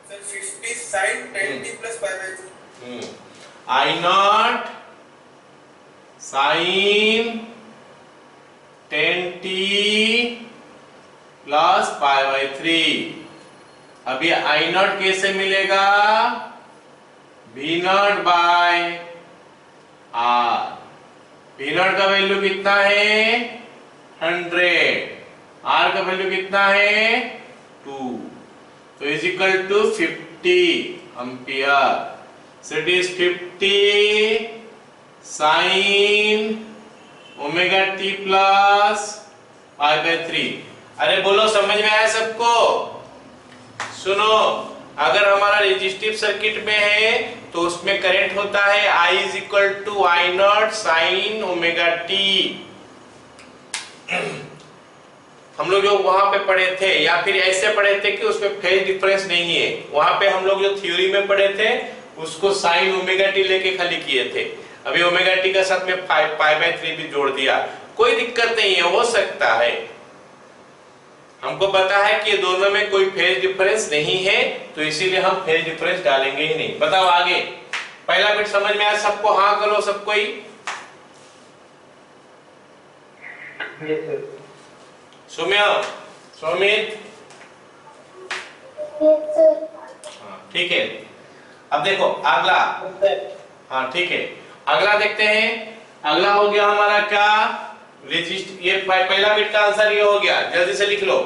sir 50 sin 10t plus pi by 3।
I naught sin 10t plus pi by 3। अब ये I नॉट कैसे मिलेगा? V naught by R। V naught का वैल्यू कितना है? 100, R का वैल्यू कितना है 2, तो is equal to 50 ampere. So it is 50 sin omega t plus pi by 3। अरे बोलो समझ में आया सबको? सुनो, अगर हमारा रेजिस्टिव सर्किट में है तो उसमें करंट होता है I is equal to I naught sine omega t। हम लोग जो वहां पे पढ़े थे या फिर ऐसे पढ़े थे कि उसमें फेज डिफरेंस नहीं है, वहां पे हम लोग जो थ्योरी में पढ़े थे उसको साइन ओमेगा टी लेके खाली किए थे। अभी ओमेगा टी का साथ में पाई बाय 3 भी जोड़ दिया, कोई दिक्कत नहीं है, हो सकता है। हमको पता है कि ये दोनों में कोई फेज डिफरेंस नहीं है, तो इसीलिए हम फेज डिफरेंस डालेंगे ही नहीं। बताओ आगे, पहला बिट समझ में आया सबको? हाँ करो सबको ही।
Yes sir.
सुम्या, सुमित, ठीक है। अब देखो अगला, हाँ ठीक है, अगला देखते हैं। अगला हो गया हमारा क्या? रेजिस्ट। ये पहला बिट का आंसर ये हो गया, जल्दी से लिख लो।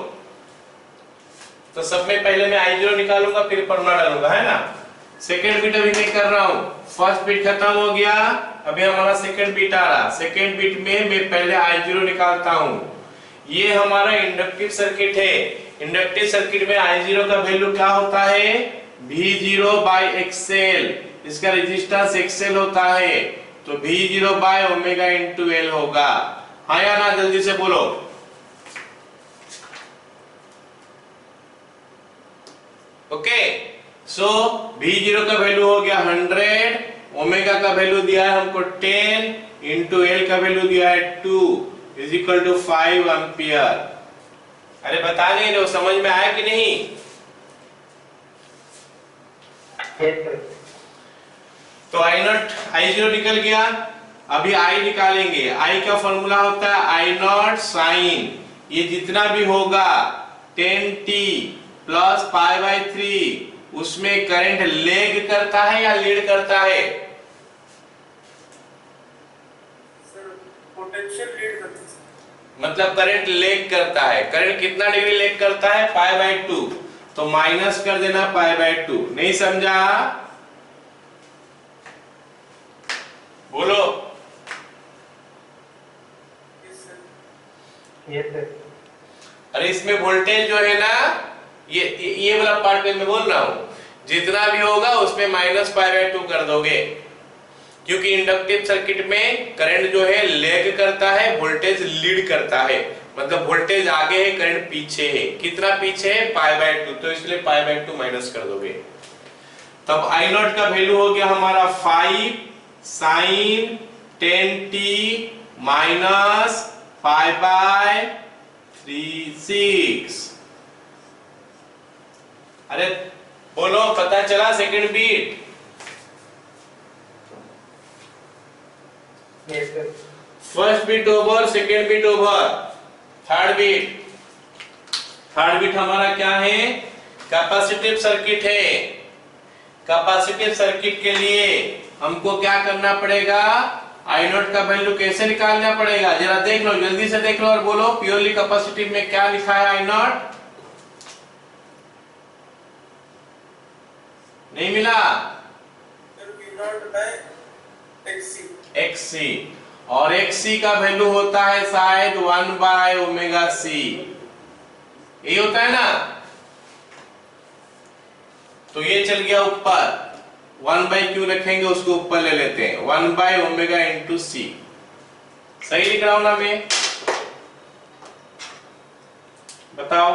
तो सब में पहले मैं I0 निकालूंगा फिर फॉर्मूला डालूंगा, है ना। सेकेंड बिट अभी मैं कर रहा हूं, फर्स्ट बिट खत्म हो गया, अभी हमारा सेकेंड बिट आ रहा। सेकेंड बिट में मैं पहले I0 निकालता हूं। ये हमारा इंडक्टिव सर्किट है। इंडक्टिव सर्किट में I0 का वैल्यू क्या होता है? V0 by XL। इसका रेजिस्टेंस XL होता है, तो V0 by omega into L होगा। हाँ या ना, जल्दी से बोलो। ओके, सो V0 का वैल्यू हो गया 100, ओमेगा का वैल्यू दिया है हमको 10 इंटू L का वैल्यू दिया है 2 इज इक्वल टू 5 एम्पियर। अरे बता नहीं रहे हो, समझ में आया कि नहीं?
Yes sir.
तो I0 निकल गया। अभी I निकालेंगे। I का फॉर्मूला होता है I नॉट साइन, ये जितना भी होगा 10t प्लस पाई बाय 3, उसमें करंट लेग करता है या लीड करता है?
सर पोटेंशियल लीड करती है।
मतलब करंट लेग करता है। करंट कितना डिग्री लेग करता है? पाई बाय 2, तो माइनस कर देना पाई बाय 2। नहीं समझा? बोलो।
Yes sir.
अरे इसमें वोल्टेज जो है ना, ये वाला पार्ट में मैं बोल रहा हूं, जितना भी होगा उसमें माइनस पाई बाय 2 कर दोगे, क्योंकि इंडक्टिव सर्किट में करंट जो है लेग करता है, वोल्टेज लीड करता है। मतलब वोल्टेज आगे है, करंट पीछे है। कितना पीछे है? पाई बाय 2, तो इसलिए पाई बाय 2 माइनस कर दोगे। तब I नॉट का वैल्यू हो गया हमारा 5 sign 10t minus pi by 3 6। अरे बोलो, पता चला? Second beat.
Yes sir.
First beat over, second beat over, third beat. Third beat हमारा क्या है? कैपेसिटिव सर्किट है। कैपेसिटिव सर्किट के लिए हमको क्या करना पड़ेगा? I नॉट का वैल्यू कैसे निकालना पड़ेगा? जरा देख लो, जल्दी से देख लो और बोलो। प्योरली कैपेसिटिव में क्या लिखा है? I नॉट नहीं मिला?
Sir V naught by
XC, और XC का वैल्यू होता है शायद 1 बाय ओमेगा C। यही होता है ना? तो ये चल गया ऊपर, 1 बाय क्यू रखेंगे, उसको ऊपर ले लेते हैं, 1 बाय ओमेगा इंटू C। सही लिख रहा हूं ना मैं? बताओ।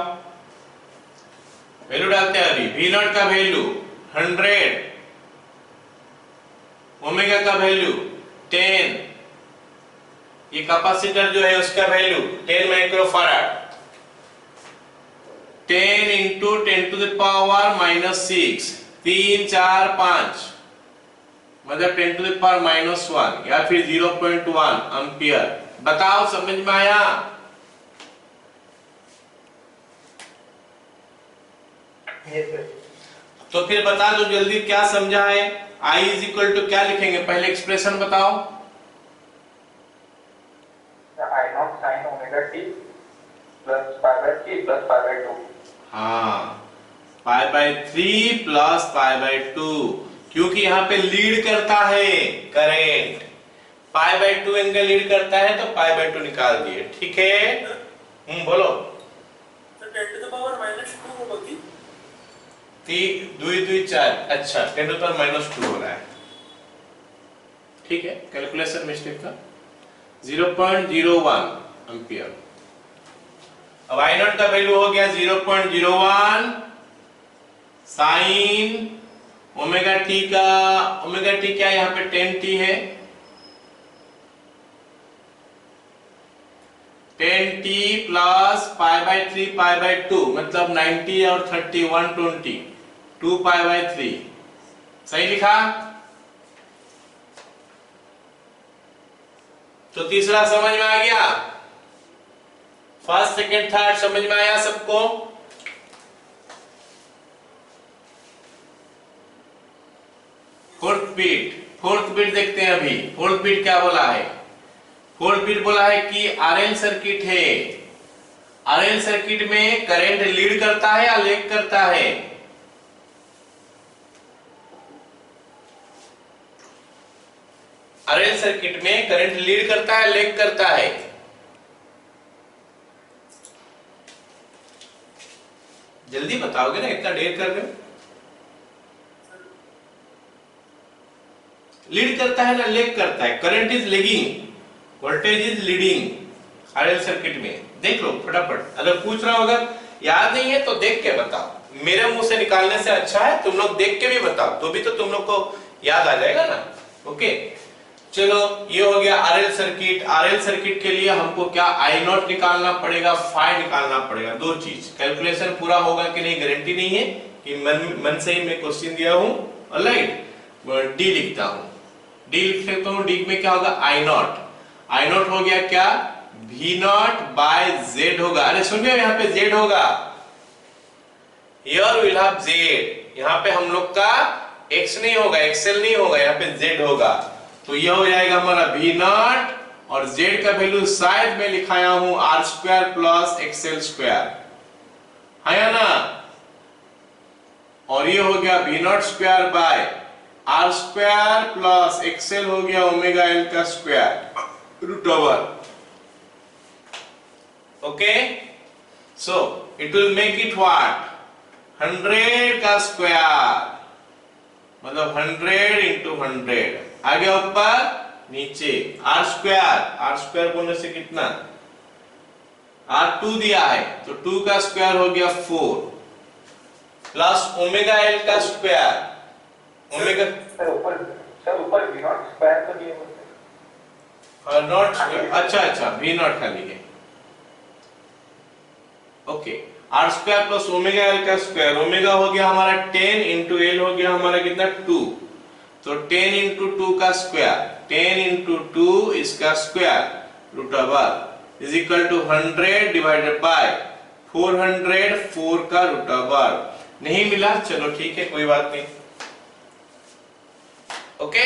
वैल्यू डालते हैं अभी। V नॉट का वैल्यू 100, ओमेगा का वैल्यू 10, ये कैपेसिटर जो है उसका value 10 microfarad, 10 into 10 to the power minus 6, 3 4 5, मतलब 10 टू द पावर माइनस 1 या फिर 0.1 एम्पियर। बताओ समझ में आया?
Yes sir.
तो फिर बता दो जल्दी, क्या समझा है? I इज इक्वल टू क्या लिखेंगे? पहले एक्सप्रेशन बताओ।
I naught sine omega t plus pi by 3 plus pi bye 2।
हाँ, पाई बाय 3 प्लस पाई बाय 2, क्योंकि यहाँ पे लीड करता है current, pi by 2 angle lead करता है तो पाई बाय 2 निकाल दिए। ठीक है, बोलो।
तो 10 to the power -2 होगा कि
3 2 2 4, अच्छा 10 to the power -2 हो रहा है। ठीक है, कैलकुलेशन मिस्टेक था, 0.01 एम्पियर। अब आई नॉट का वैल्यू हो गया 0.01 साइन ओमेगा टी का, ओमेगा टी क्या यहाँ पे 10t है, 10t plus pi by 3 pi by 2 मतलब 90 और 30 120 2 पाई बाय 3, सही लिखा। तो तीसरा समझ में आ गया, फर्स्ट सेकंड थर्ड समझ में आया सबको। फोर्थ बीट देखते हैं अभी। फोर्थ बीट क्या बोला है, फोर्थ बीट बोला है कि आरएल सर्किट है, आरएल सर्किट में करंट लीड करता है या लैग करता है, आरएल सर्किट में करंट लीड करता है लैग करता है, जल्दी बताओगे ना, इतना देर कर रहे हो। लीड करता है ना लैग करता है, current is lagging, voltage is leading RL circuit में। देख लो फटाफट, अगर पूछ रहा होगा याद नहीं है तो देख के बताओ, मेरे मुंह से निकालने से अच्छा है तुम लोग देख के भी बताओ, तो भी तो तुम लोग को याद आ जाएगा ना। ओके चलो, ये हो गया आरएल सर्किट। आरएल सर्किट के लिए हमको क्या आई नॉट निकालना पड़ेगा, फाई निकालना पड़ेगा, दो चीज। कैलकुलेशन पूरा होगा कि नहीं गारंटी नहीं है, कि मन से ही मैं क्वेश्चन दिया हूं, ऑलराइट। डी लिखता हूं, डी लिख सकता हूं, डी में क्या होगा आई नॉट, आई नॉट हो गया क्या V नॉट बाय Z होगा। अरे सुनिए यहाँ पे Z होगा, here we'll have Z, यहाँ पे हम लोग का X नहीं होगा, XL नहीं होगा, यहाँ पे Z होगा। तो यह हो जाएगा हमारा V नॉट और Z का वैल्यू शायद मैं लिखाया हूं R square plus XL square, है या ना। और ये हो गया V naught square by R square plus XL हो गया ओमेगा L का square root over. Okay so it will make it what 100 का स्क्वायर, मतलब 100 इंटू 100, आगे ऊपर नीचे R स्क्वायर बोलने से कितना R2 दिया है तो 2 का स्क्वायर हो गया 4 प्लस ओमेगा L का स्क्वायर, ओमेगा
सर ऊपर V नॉट स्क्वायर तो दिए होते
और नॉट, अच्छा V नॉट खाली है। Okay R square plus omega L का स्क्वायर, ओमेगा हो गया हमारा 10 इंटू L हो गया हमारा कितना 2, तो 10 इंटू 2 का स्क्वायर, 10 इंटू 2 इसका square root over is equal to 100 divided by 400, 4 का रूट ओवर। नहीं मिला, चलो ठीक है कोई बात नहीं। ओके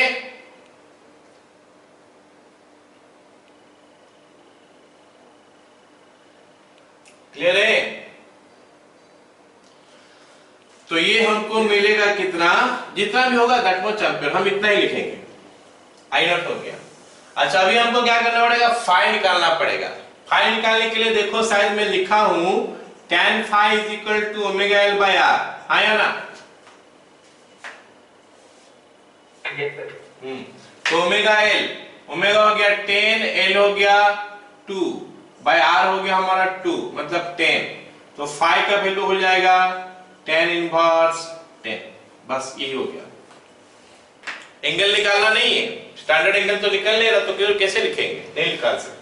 क्लियर है। तो ये हमको मिलेगा कितना, जितना भी होगा दैट मच एम्पियर, हम इतना ही लिखेंगे, आई नॉट हो गया। अच्छा अभी हमको क्या करना पड़ेगा, फाई निकालना पड़ेगा। फाई निकालने के लिए देखो शायद मैं लिखा हूं tan phi is equal to omega L by R, आया ना।
Yes sir.
तो ओमेगा हो गया 10, L हो गया 2 बाय R हो गया हमारा 2 मतलब 10, तो फाई का वैल्यू हो जाएगा 10 इनवर्स 10, बस यही हो गया। एंगल निकालना नहीं है, स्टैंडर्ड एंगल तो निकल नहीं रहा, तो फिर कैसे लिखेंगे, नहीं निकाल सकते।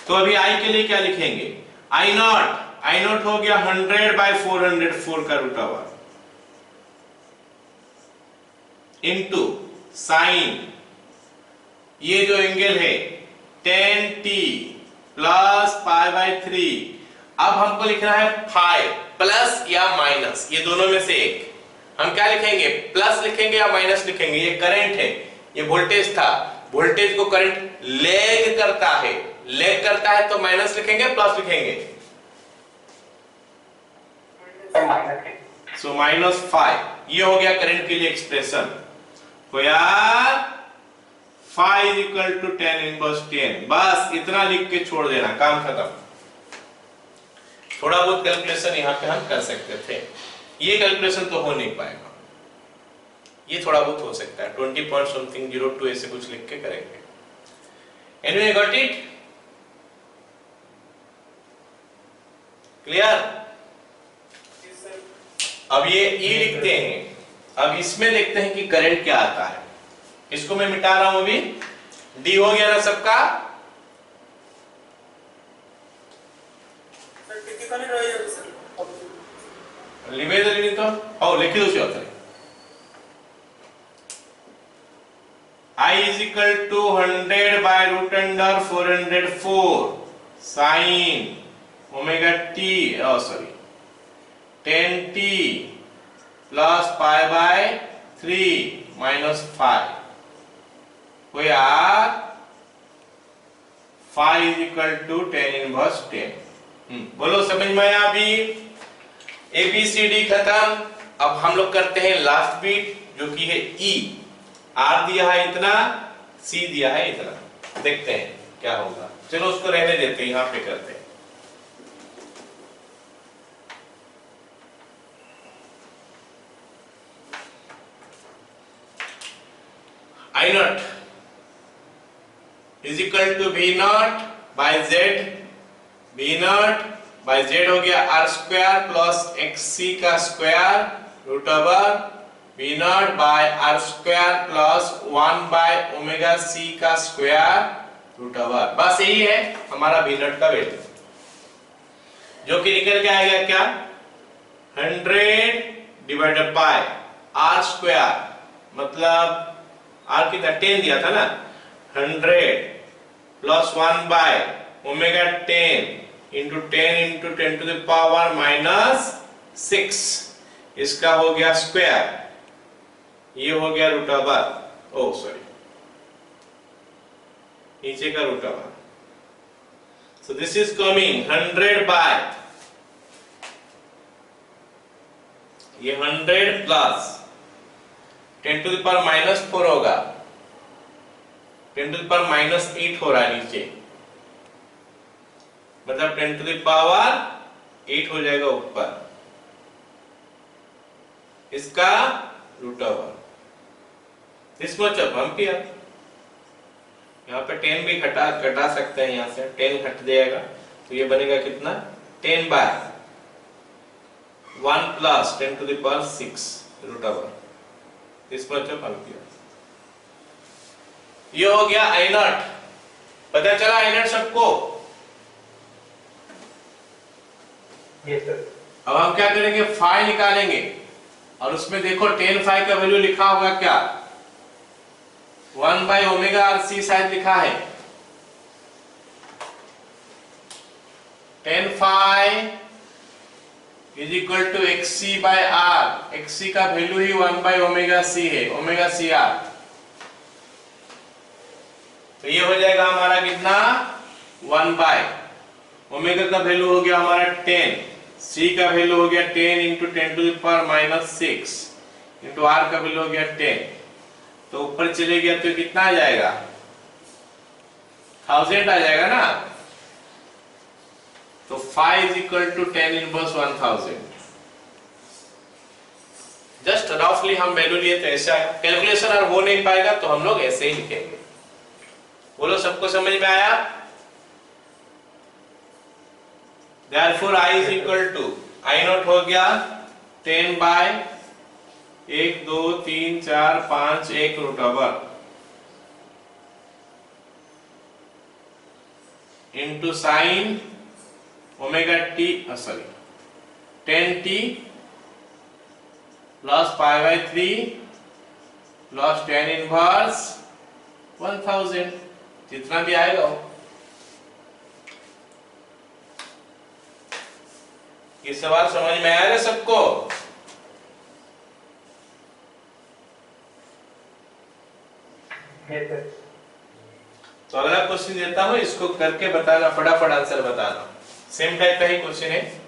तो अभी आई के लिए क्या लिखेंगे, आई नॉट हो गया 100 बाय 400, 4 का रूट ओवर इनटू साइन, ये जो एंगल है 10t प्लस पाई बाय 3। अब हमको लिखना है फाई, प्लस या माइनस, ये दोनों में से एक। हम क्या लिखेंगे, प्लस लिखेंगे या माइनस लिखेंगे। ये करंट है, ये वोल्टेज था, वोल्टेज को करंट लैग करता है, लैग करता है तो माइनस लिखेंगे प्लस लिखेंगे?
माइनस के
सो -5 ये हो गया करंट के लिए एक्सप्रेशन। तो यार phi is equal to tan inverse 10, बस इतना लिख के छोड़ देना, काम खत्म। थोड़ा बहुत कैलकुलेशन यहाँ पे हम कर सकते थे, ये कैलकुलेशन तो हो नहीं पाएगा, ये थोड़ा बहुत हो सकता है 20.02 ऐसे कुछ लिख के करेंगे। Anyway got it? Clear?
Yes, sir.
अब ये E लिखते हैं, अब इसमें देखते हैं कि करंट क्या आता है। इसको मैं मिटा रहा हूं अभी। D हो गया ना सबका?
Sir, किती खाली रहेगा सर?
लिवे तो हो लिखी दो सी I is equal to 100 by root under 404 sin omega t, oh sorry, 10t plus pi by 3 minus 5. तो यार phi is equal to tan inverse 10। बोलो समझ में आया? अभी ABCD खत्म। अब हम लोग करते हैं लास्ट बीट जो कि है E। R दिया है इतना, C दिया है इतना, देखते हैं क्या होगा। चलो उसको रहने देते हैं, यहां पे करते हैं। I naught is equal to V naught by Z, V naught by Z हो गया R स्क्वायर प्लस XC का square root over V naught by R square plus 1 by omega C का स्क्वायर रूट ओवर। बस यही है हमारा V naught का value, जो कि निकल के आएगा क्या? 100 डिवाइडेड बाय R स्क्वायर, मतलब R कितना 10 दिया था ना, 100 plus 1 by omega 10 into 10 to the power minus 6, इसका हो गया स्क्वायर, ये हो गया रूट ओवर, ओ सॉरी नीचे का root over. So this is coming 100 by ये 100 plus 10 to the power minus 4 होगा, 10 टू द पावर माइनस 8 हो रहा है नीचे, मतलब 10 टू द पावर 8 हो जाएगा ऊपर, इसका root over. This much of ampere. यहाँ पे 10 भी कटा सकते हैं, यहाँ से 10 हट जाएगा तो ये बनेगा कितना? 10 by 1 plus 10 to the power 6 root over, this much of ampere. ये हो गया I नॉट। पता चला I नॉट सबको?
Yes sir.
अब हम क्या करेंगे? फाई निकालेंगे, और उसमें देखो 10 फाई का वैल्यू लिखा होगा क्या? 1 बाय ओमेगा आर सी शायद लिखा है। 10 phi is equal to XC by R। XC का वैल्यू ही 1 बाय ओमेगा C है, ओमेगा सी आर। तो ये हो जाएगा हमारा कितना? 1 बाय ओमेगा का वैल्यू हो गया हमारा 10, C का वैल्यू हो गया 10 into 10 to the power minus 6 into R का वैल्यू हो गया 10, तो ऊपर चले गया तो कितना आ जाएगा? 1000 आ जाएगा ना। तो phi is equal to tan inverse 1000। Just रफली हम वैल्यू लिए तो ऐसा कैलकुलेशन और हो नहीं पाएगा तो हम लोग ऐसे ही लिखेंगे। बोलो सबको समझ में आया? Therefore I is equal to I naught हो गया 10 by 1 2 3 4 5 1 root over into sine omega T sorry 10t plus pi by 3 plus tan inverse 1000, जितना भी आएगा वो। ये सवाल समझ में आया ना सबको?
Yes sir.
तो अगला क्वेश्चन क्वेश्चन देता हूँ, इसको करके बताना, फटाफट आंसर बताना। सेम टाइप का ही क्वेश्चन है।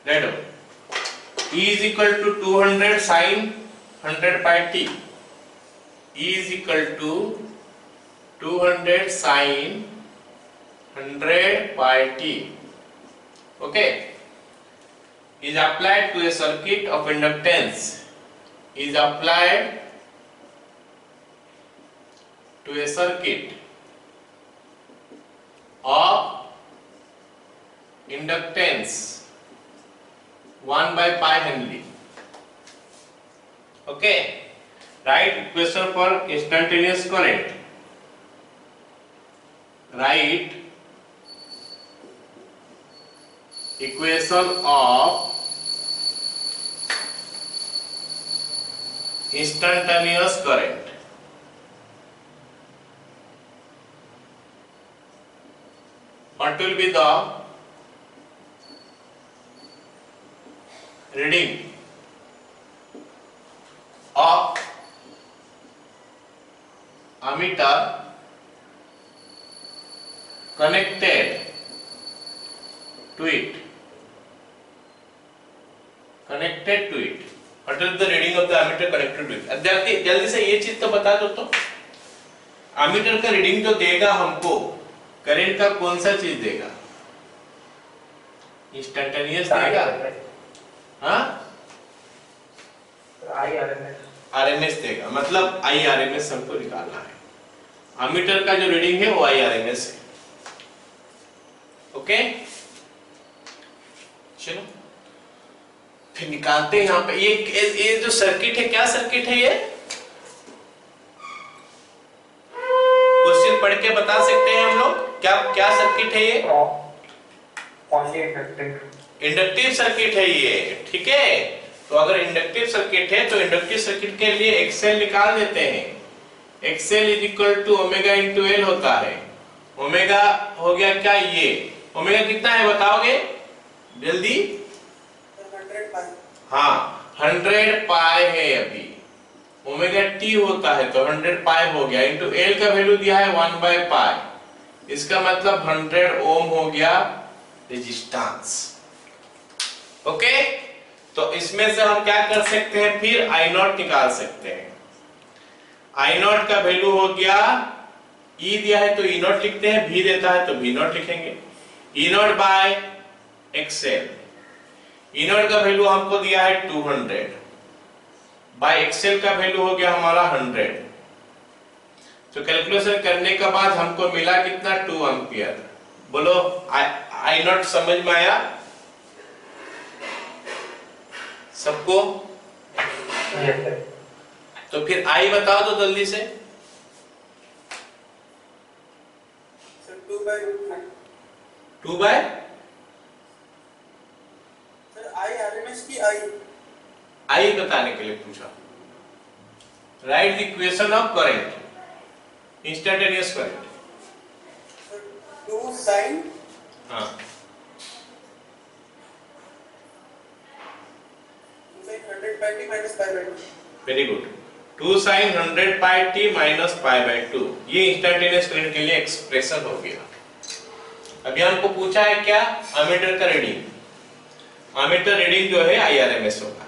Redo E is equal to 200 sin 100 pi t. E is equal to 200 sin 100 pi t. Okay. Is applied to a circuit of inductance. Is applied to a circuit of inductance 1 by pi Henry. Okay. Write equation for instantaneous current. Write equation of instantaneous current. What will be the reading of ammeter connected to it? Connected to it. What is the reading of the ammeter connected to it? जल्दी से ये चीज तो बता दो। तो ammeter का reading जो देगा हमको, करंट का कौन सा चीज देगा? इंस्टेंटेनियस देगा। हाँ, आरएमएस देगा, मतलब आई आरएमएस हमको निकालना है। अमीटर का जो रीडिंग है वो आई आरएमएस है। ओके, चलो फिर निकालते हैं। यहाँ पे ये जो सर्किट है, क्या सर्किट है ये? क्वेश्चन पढ़ के बता सकते हैं हम लोग, क्या सर्किट है ये? इंडक्टिव सर्किट है ये, ठीक है। तो अगर इंडक्टिव सर्किट है तो इंडक्टिव सर्किट के लिए एक्सएल निकाल देते हैं। XL is equal to omega into L होता है। ओमेगा हो गया क्या? ये ओमेगा कितना है बताओगे जल्दी?
100 पाई।
हाँ, 100 पाई है। अभी ओमेगा टी होता है तो 100 पाई हो गया, इंटू एल का वैल्यू दिया है 1 बाय पाई। इसका मतलब 100 ओम हो गया रेजिस्टेंस। ओके, तो इसमें से हम क्या कर सकते हैं? फिर आई नॉट निकाल सकते हैं। आई नॉट का वैल्यू हो गया, ई दिया है तो ई नॉट लिखते हैं, भी देता है तो भी नॉट लिखेंगे। E naught by XL, E naught का वैल्यू हमको दिया है 200 बाय एक्सएल का वैल्यू हो गया हमारा 100। तो कैलकुलेशन करने के बाद हमको मिला कितना? 2 एम्पियर। बोलो आई नॉट समझ में आया सबको? तो फिर आई बताओ तो जल्दी से। 2 बाय
सर आई आरएमएस की आई
बताने के लिए पूछा। Right the equation of current, instantaneous current.
2 sin
हाँ,
100 pi t minus pi by 2।
Very good. 2 sin 100 pi t minus pi by 2, ये इंस्टेंटेनियस करंट के लिए एक्सप्रेशन हो गया। अभी हमको पूछा है क्या? अमीटर का रीडिंग। अमीटर रीडिंग जो है आईआरएमएस होगा।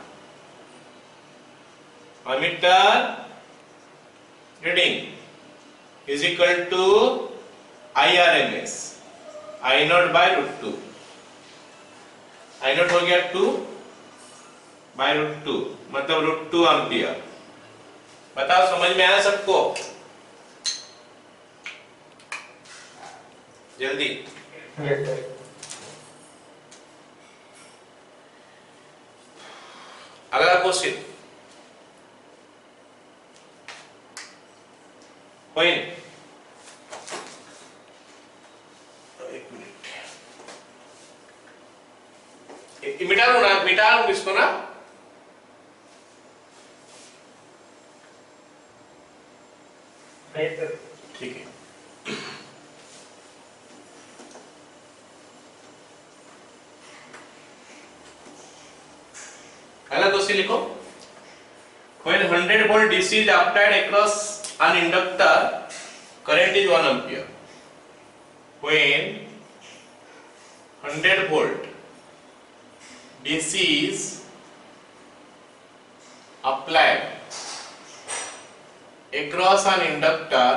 Ammeter reading is equal to IRMS, I naught by root 2। I naught हो गया 2 बाय रूट 2, मतलब रूट 2 एम्पियर। बताओ समझ में आया सबको? जल्दी। अगला क्वेश्चन कोई? एक मिनट, मिटा लो ना, मिटा लो इसको ना।
नहीं सर।
ठीक है। पहला क्वेश्चन लिखो। When 100 volt DC is applied across an inductor, current is 1 ampere. When 100 volt DC is applied across an inductor,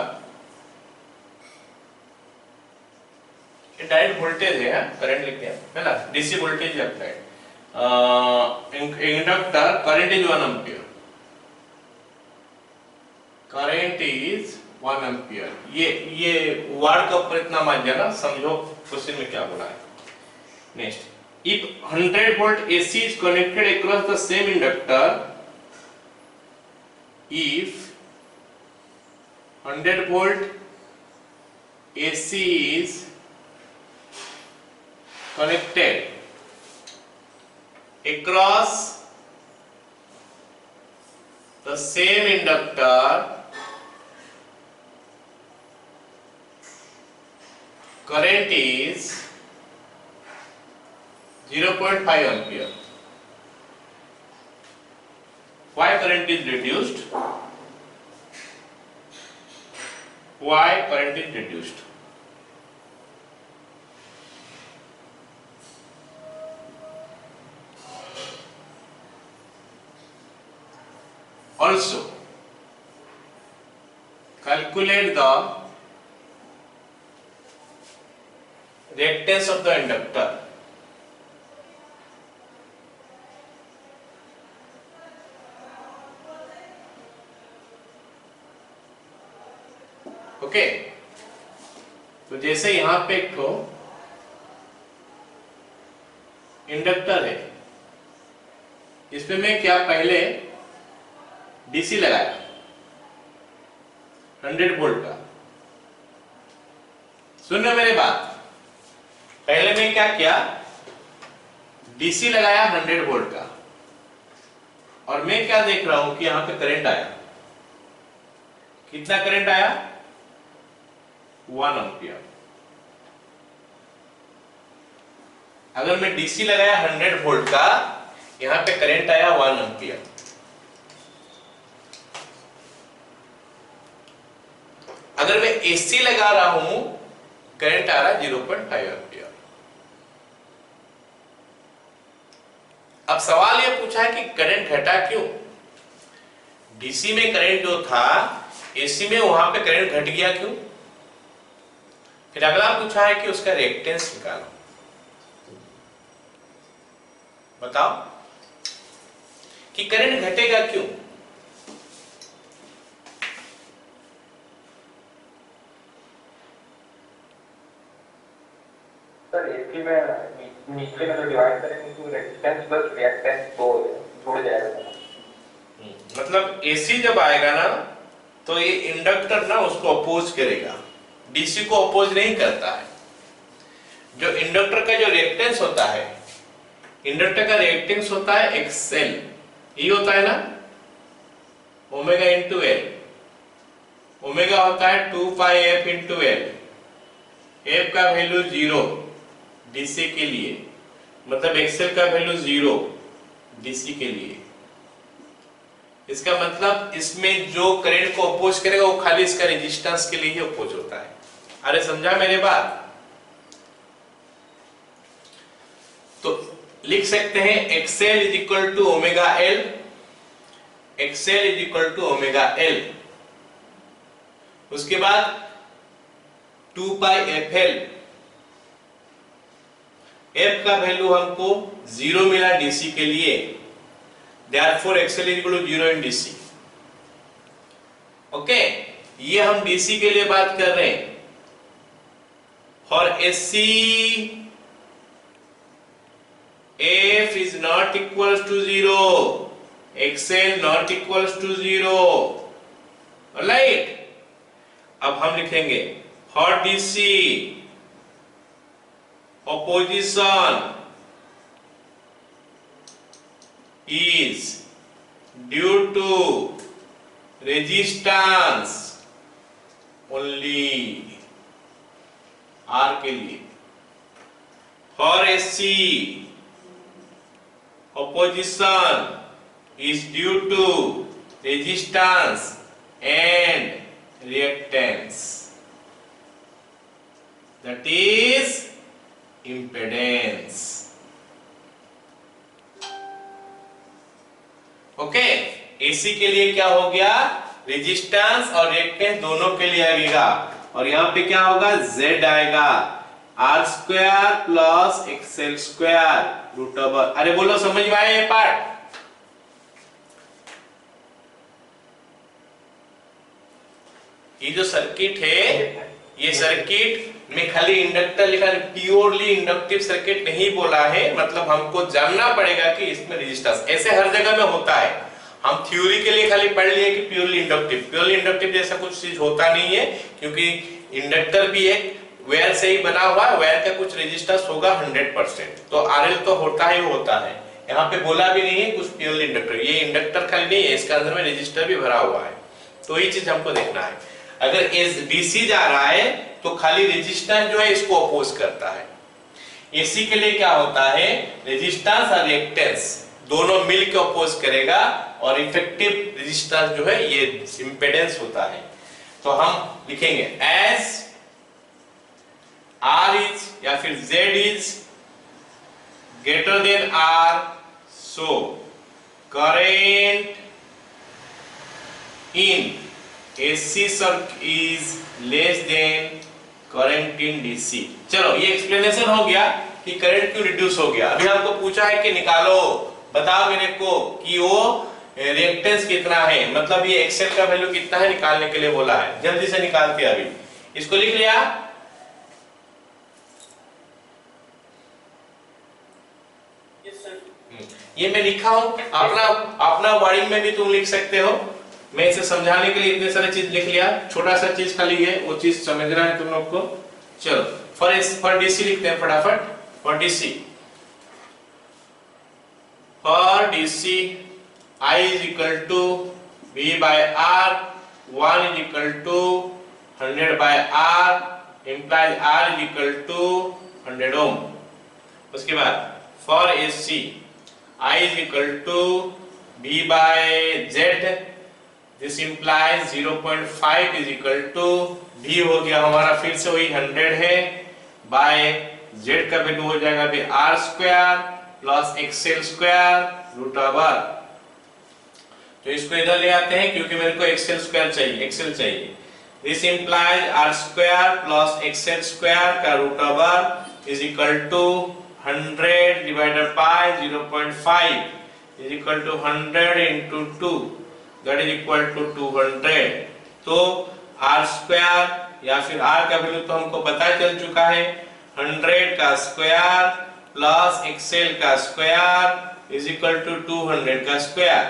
ये डायरेक्ट वोल्टेज है, करंट लिखते हैं है ना, DC voltage applied, inductor current is 1 ampere, current is 1 ampere. ये ward का ऊपर इतना मान जाना, समझो क्वेश्चन में क्या बोला है। Next, if 100 volt AC is connected across the same inductor, if 100 volt AC is connected across the same inductor, current is 0.5 ampere. Why current is reduced? Why current is reduced? Also, calculate the reactance of the inductor. Okay, तो जैसे यहां पे एक तो inductor है, इसमें मैं क्या पहले डीसी लगाया 100 वोल्ट का। सुन रहे मेरी बात? पहले मैं क्या किया, डीसी लगाया 100 वोल्ट का, और मैं क्या देख रहा हूं कि यहां पे करंट आया। कितना करंट आया? 1 एम्पियर। अगर मैं डीसी लगाया 100 वोल्ट का, यहां पे करंट आया 1 एम्पियर। अगर मैं एसी लगा रहा हूं, करंट आ रहा है 0.5 एम्पियर। अब सवाल यह पूछा है कि करंट घटा क्यों? डीसी में करंट जो था, एसी में वहां पे करंट घट गया क्यों? फिर अगला पूछा है कि उसका रिएक्टेंस निकालो। बताओ कि करंट घटेगा क्यों?
सर एसी में नीचे में जो डिवाइड करेंगे तो रेजिस्टेंस प्लस रिएक्टेंस तो जुड़ जाएगा।
मतलब एसी जब आएगा ना, तो ये इंडक्टर ना उसको अपोज करेगा, डीसी को अपोज नहीं करता है। जो इंडक्टर का जो रिएक्टेंस होता है, इंडक्टर का रिएक्टेंस होता है एक्सएल, ये होता है ना ओमेगा इंटू एल। ओमेगा होता है 2 pi F into L. F का वैल्यू 0 डीसी के लिए, मतलब एक्सएल का वैल्यू 0 डीसी के लिए। इसका मतलब इसमें जो करंट को अपोज करेगा वो खाली इसका रेजिस्टेंस के लिए ही अपोज होता है। अरे समझा मेरे बात? तो लिख सकते हैं XL is equal to omega L, XL is equal to omega L. उसके बाद 2 पाई एफ एल, एफ का वैल्यू हमको 0 मिला डीसी के लिए, therefore XL is equal to 0 in DC। Okay, ये हम डीसी के लिए बात कर रहे हैं। For AC, F is not equals to 0, XL not equals to 0, alright? अब हम लिखेंगे for DC, opposition is due to resistance only, R के लिए। For AC opposition is due to resistance and reactance, that is impedance. Okay, AC के लिए क्या हो गया, रेजिस्टेंस और रिएक्टेंस दोनों के लिए आएगा, और यहां पे क्या होगा, Z आएगा, R square plus XL square root over. अरे बोलो समझ में आया ये पार्ट? ये जो सर्किट है, ये सर्किट में खाली इंडक्टर लिखा है, प्योरली इंडक्टिव सर्किट नहीं बोला है, मतलब हमको जानना पड़ेगा कि इसमें रेजिस्टेंस, ऐसे हर जगह में होता है। हम थ्योरी के लिए खाली पढ़ लिए कि प्योरली इंडक्टिव जैसा कुछ चीज होता नहीं है, क्योंकि इंडक्टर भी एक वायर से ही बना हुआ है, वायर का कुछ रेजिस्टेंस होगा 100%, तो आरएल तो होता ही होता है। यहाँ पे बोला भी नहीं है कुछ प्योरली इंडक्टर, ये इंडक्टर खाली नहीं है, इसके अंदर में रेजिस्टर भी भरा हुआ है, तो ये चीज हमको देखना है। अगर एस डीसी जा रहा है तो खाली रेजिस्टेंस जो है इसको अपोज करता है। एसी के लिए क्या होता है, रेजिस्टेंस और रिएक्टेंस दोनों मिलकर अपोज करेगा, और इफेक्टिव रेजिस्टेंस जो है ये इंपेडेंस होता है। तो हम लिखेंगे एज आर इज या फिर Z is greater than R, so current in AC circuit is less than current in DC। चलो ये एक्सप्लेनेशन हो गया कि करंट क्यों रिड्यूस हो गया। अभी हमको पूछा है कि निकालो, बताओ मेरे को कि वो रिएक्टेंस कितना है, मतलब ये एक्सेल का वैल्यू कितना है निकालने के लिए बोला है। जल्दी से निकालते हैं, अभी इसको लिख लिया। ये मैं लिखा हूं, अपना वर्डिंग में भी तुम लिख सकते हो। मैं इसे समझाने के लिए इतने सारे चीज लिख लिया, छोटा सा चीज खाली है, वो चीज समझना है तुम लोग को। चलो फॉर डीसी लिखते हैं फटाफट। For DC I is equal to V by R, 1 is equal to 100 by R, implies R is equal to 100 ohm। उसके बाद for AC I is equal to V by Z, this implies 0.5 is equal to V हो गया हमारा, फिर से वही 100 है, bye Z का वैल्यू हो जाएगा भी R square plus XL square root over. तो इसको इधर ले आते हैं क्योंकि मेरे को एक्सएल स्क्वायर चाहिए, एक्सएल चाहिए। This implies R square plus XL square का root over is equal to 100 divided by 0.5 is equal to 100 into 2, that is equal to 200। तो R स्क्वायर या फिर R का वैल्यू तो हमको पता चल चुका है, 100 का स्क्वायर प्लस एक्सएल का स्क्वायर इज इक्वल टू 200 का स्क्वायर।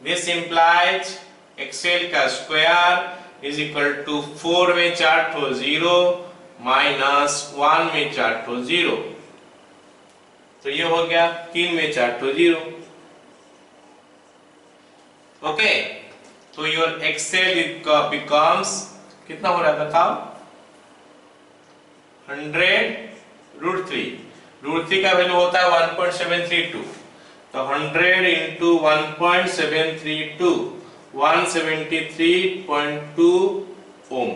दिस इंप्लाइज एक्सएल का स्क्वायर इज इक्वल टू 4 में 4 ठो 0 माइनस 1 में 4 ठो 0, तो ये हो गया 3 में 4 ठो 0। ओके, तो योर एक्सएल बिकम्स कितना हो रहा है बताओ, 100 √3 का वैल्यू होता है 1.732, तो 100 into 1.732 173.2 ओम।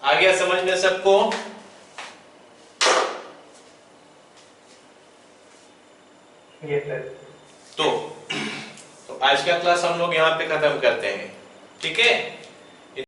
आ गया समझ में सबको?
Yes sir.
तो आज का क्लास हम लोग यहाँ पे खत्म करते हैं, ठीक है।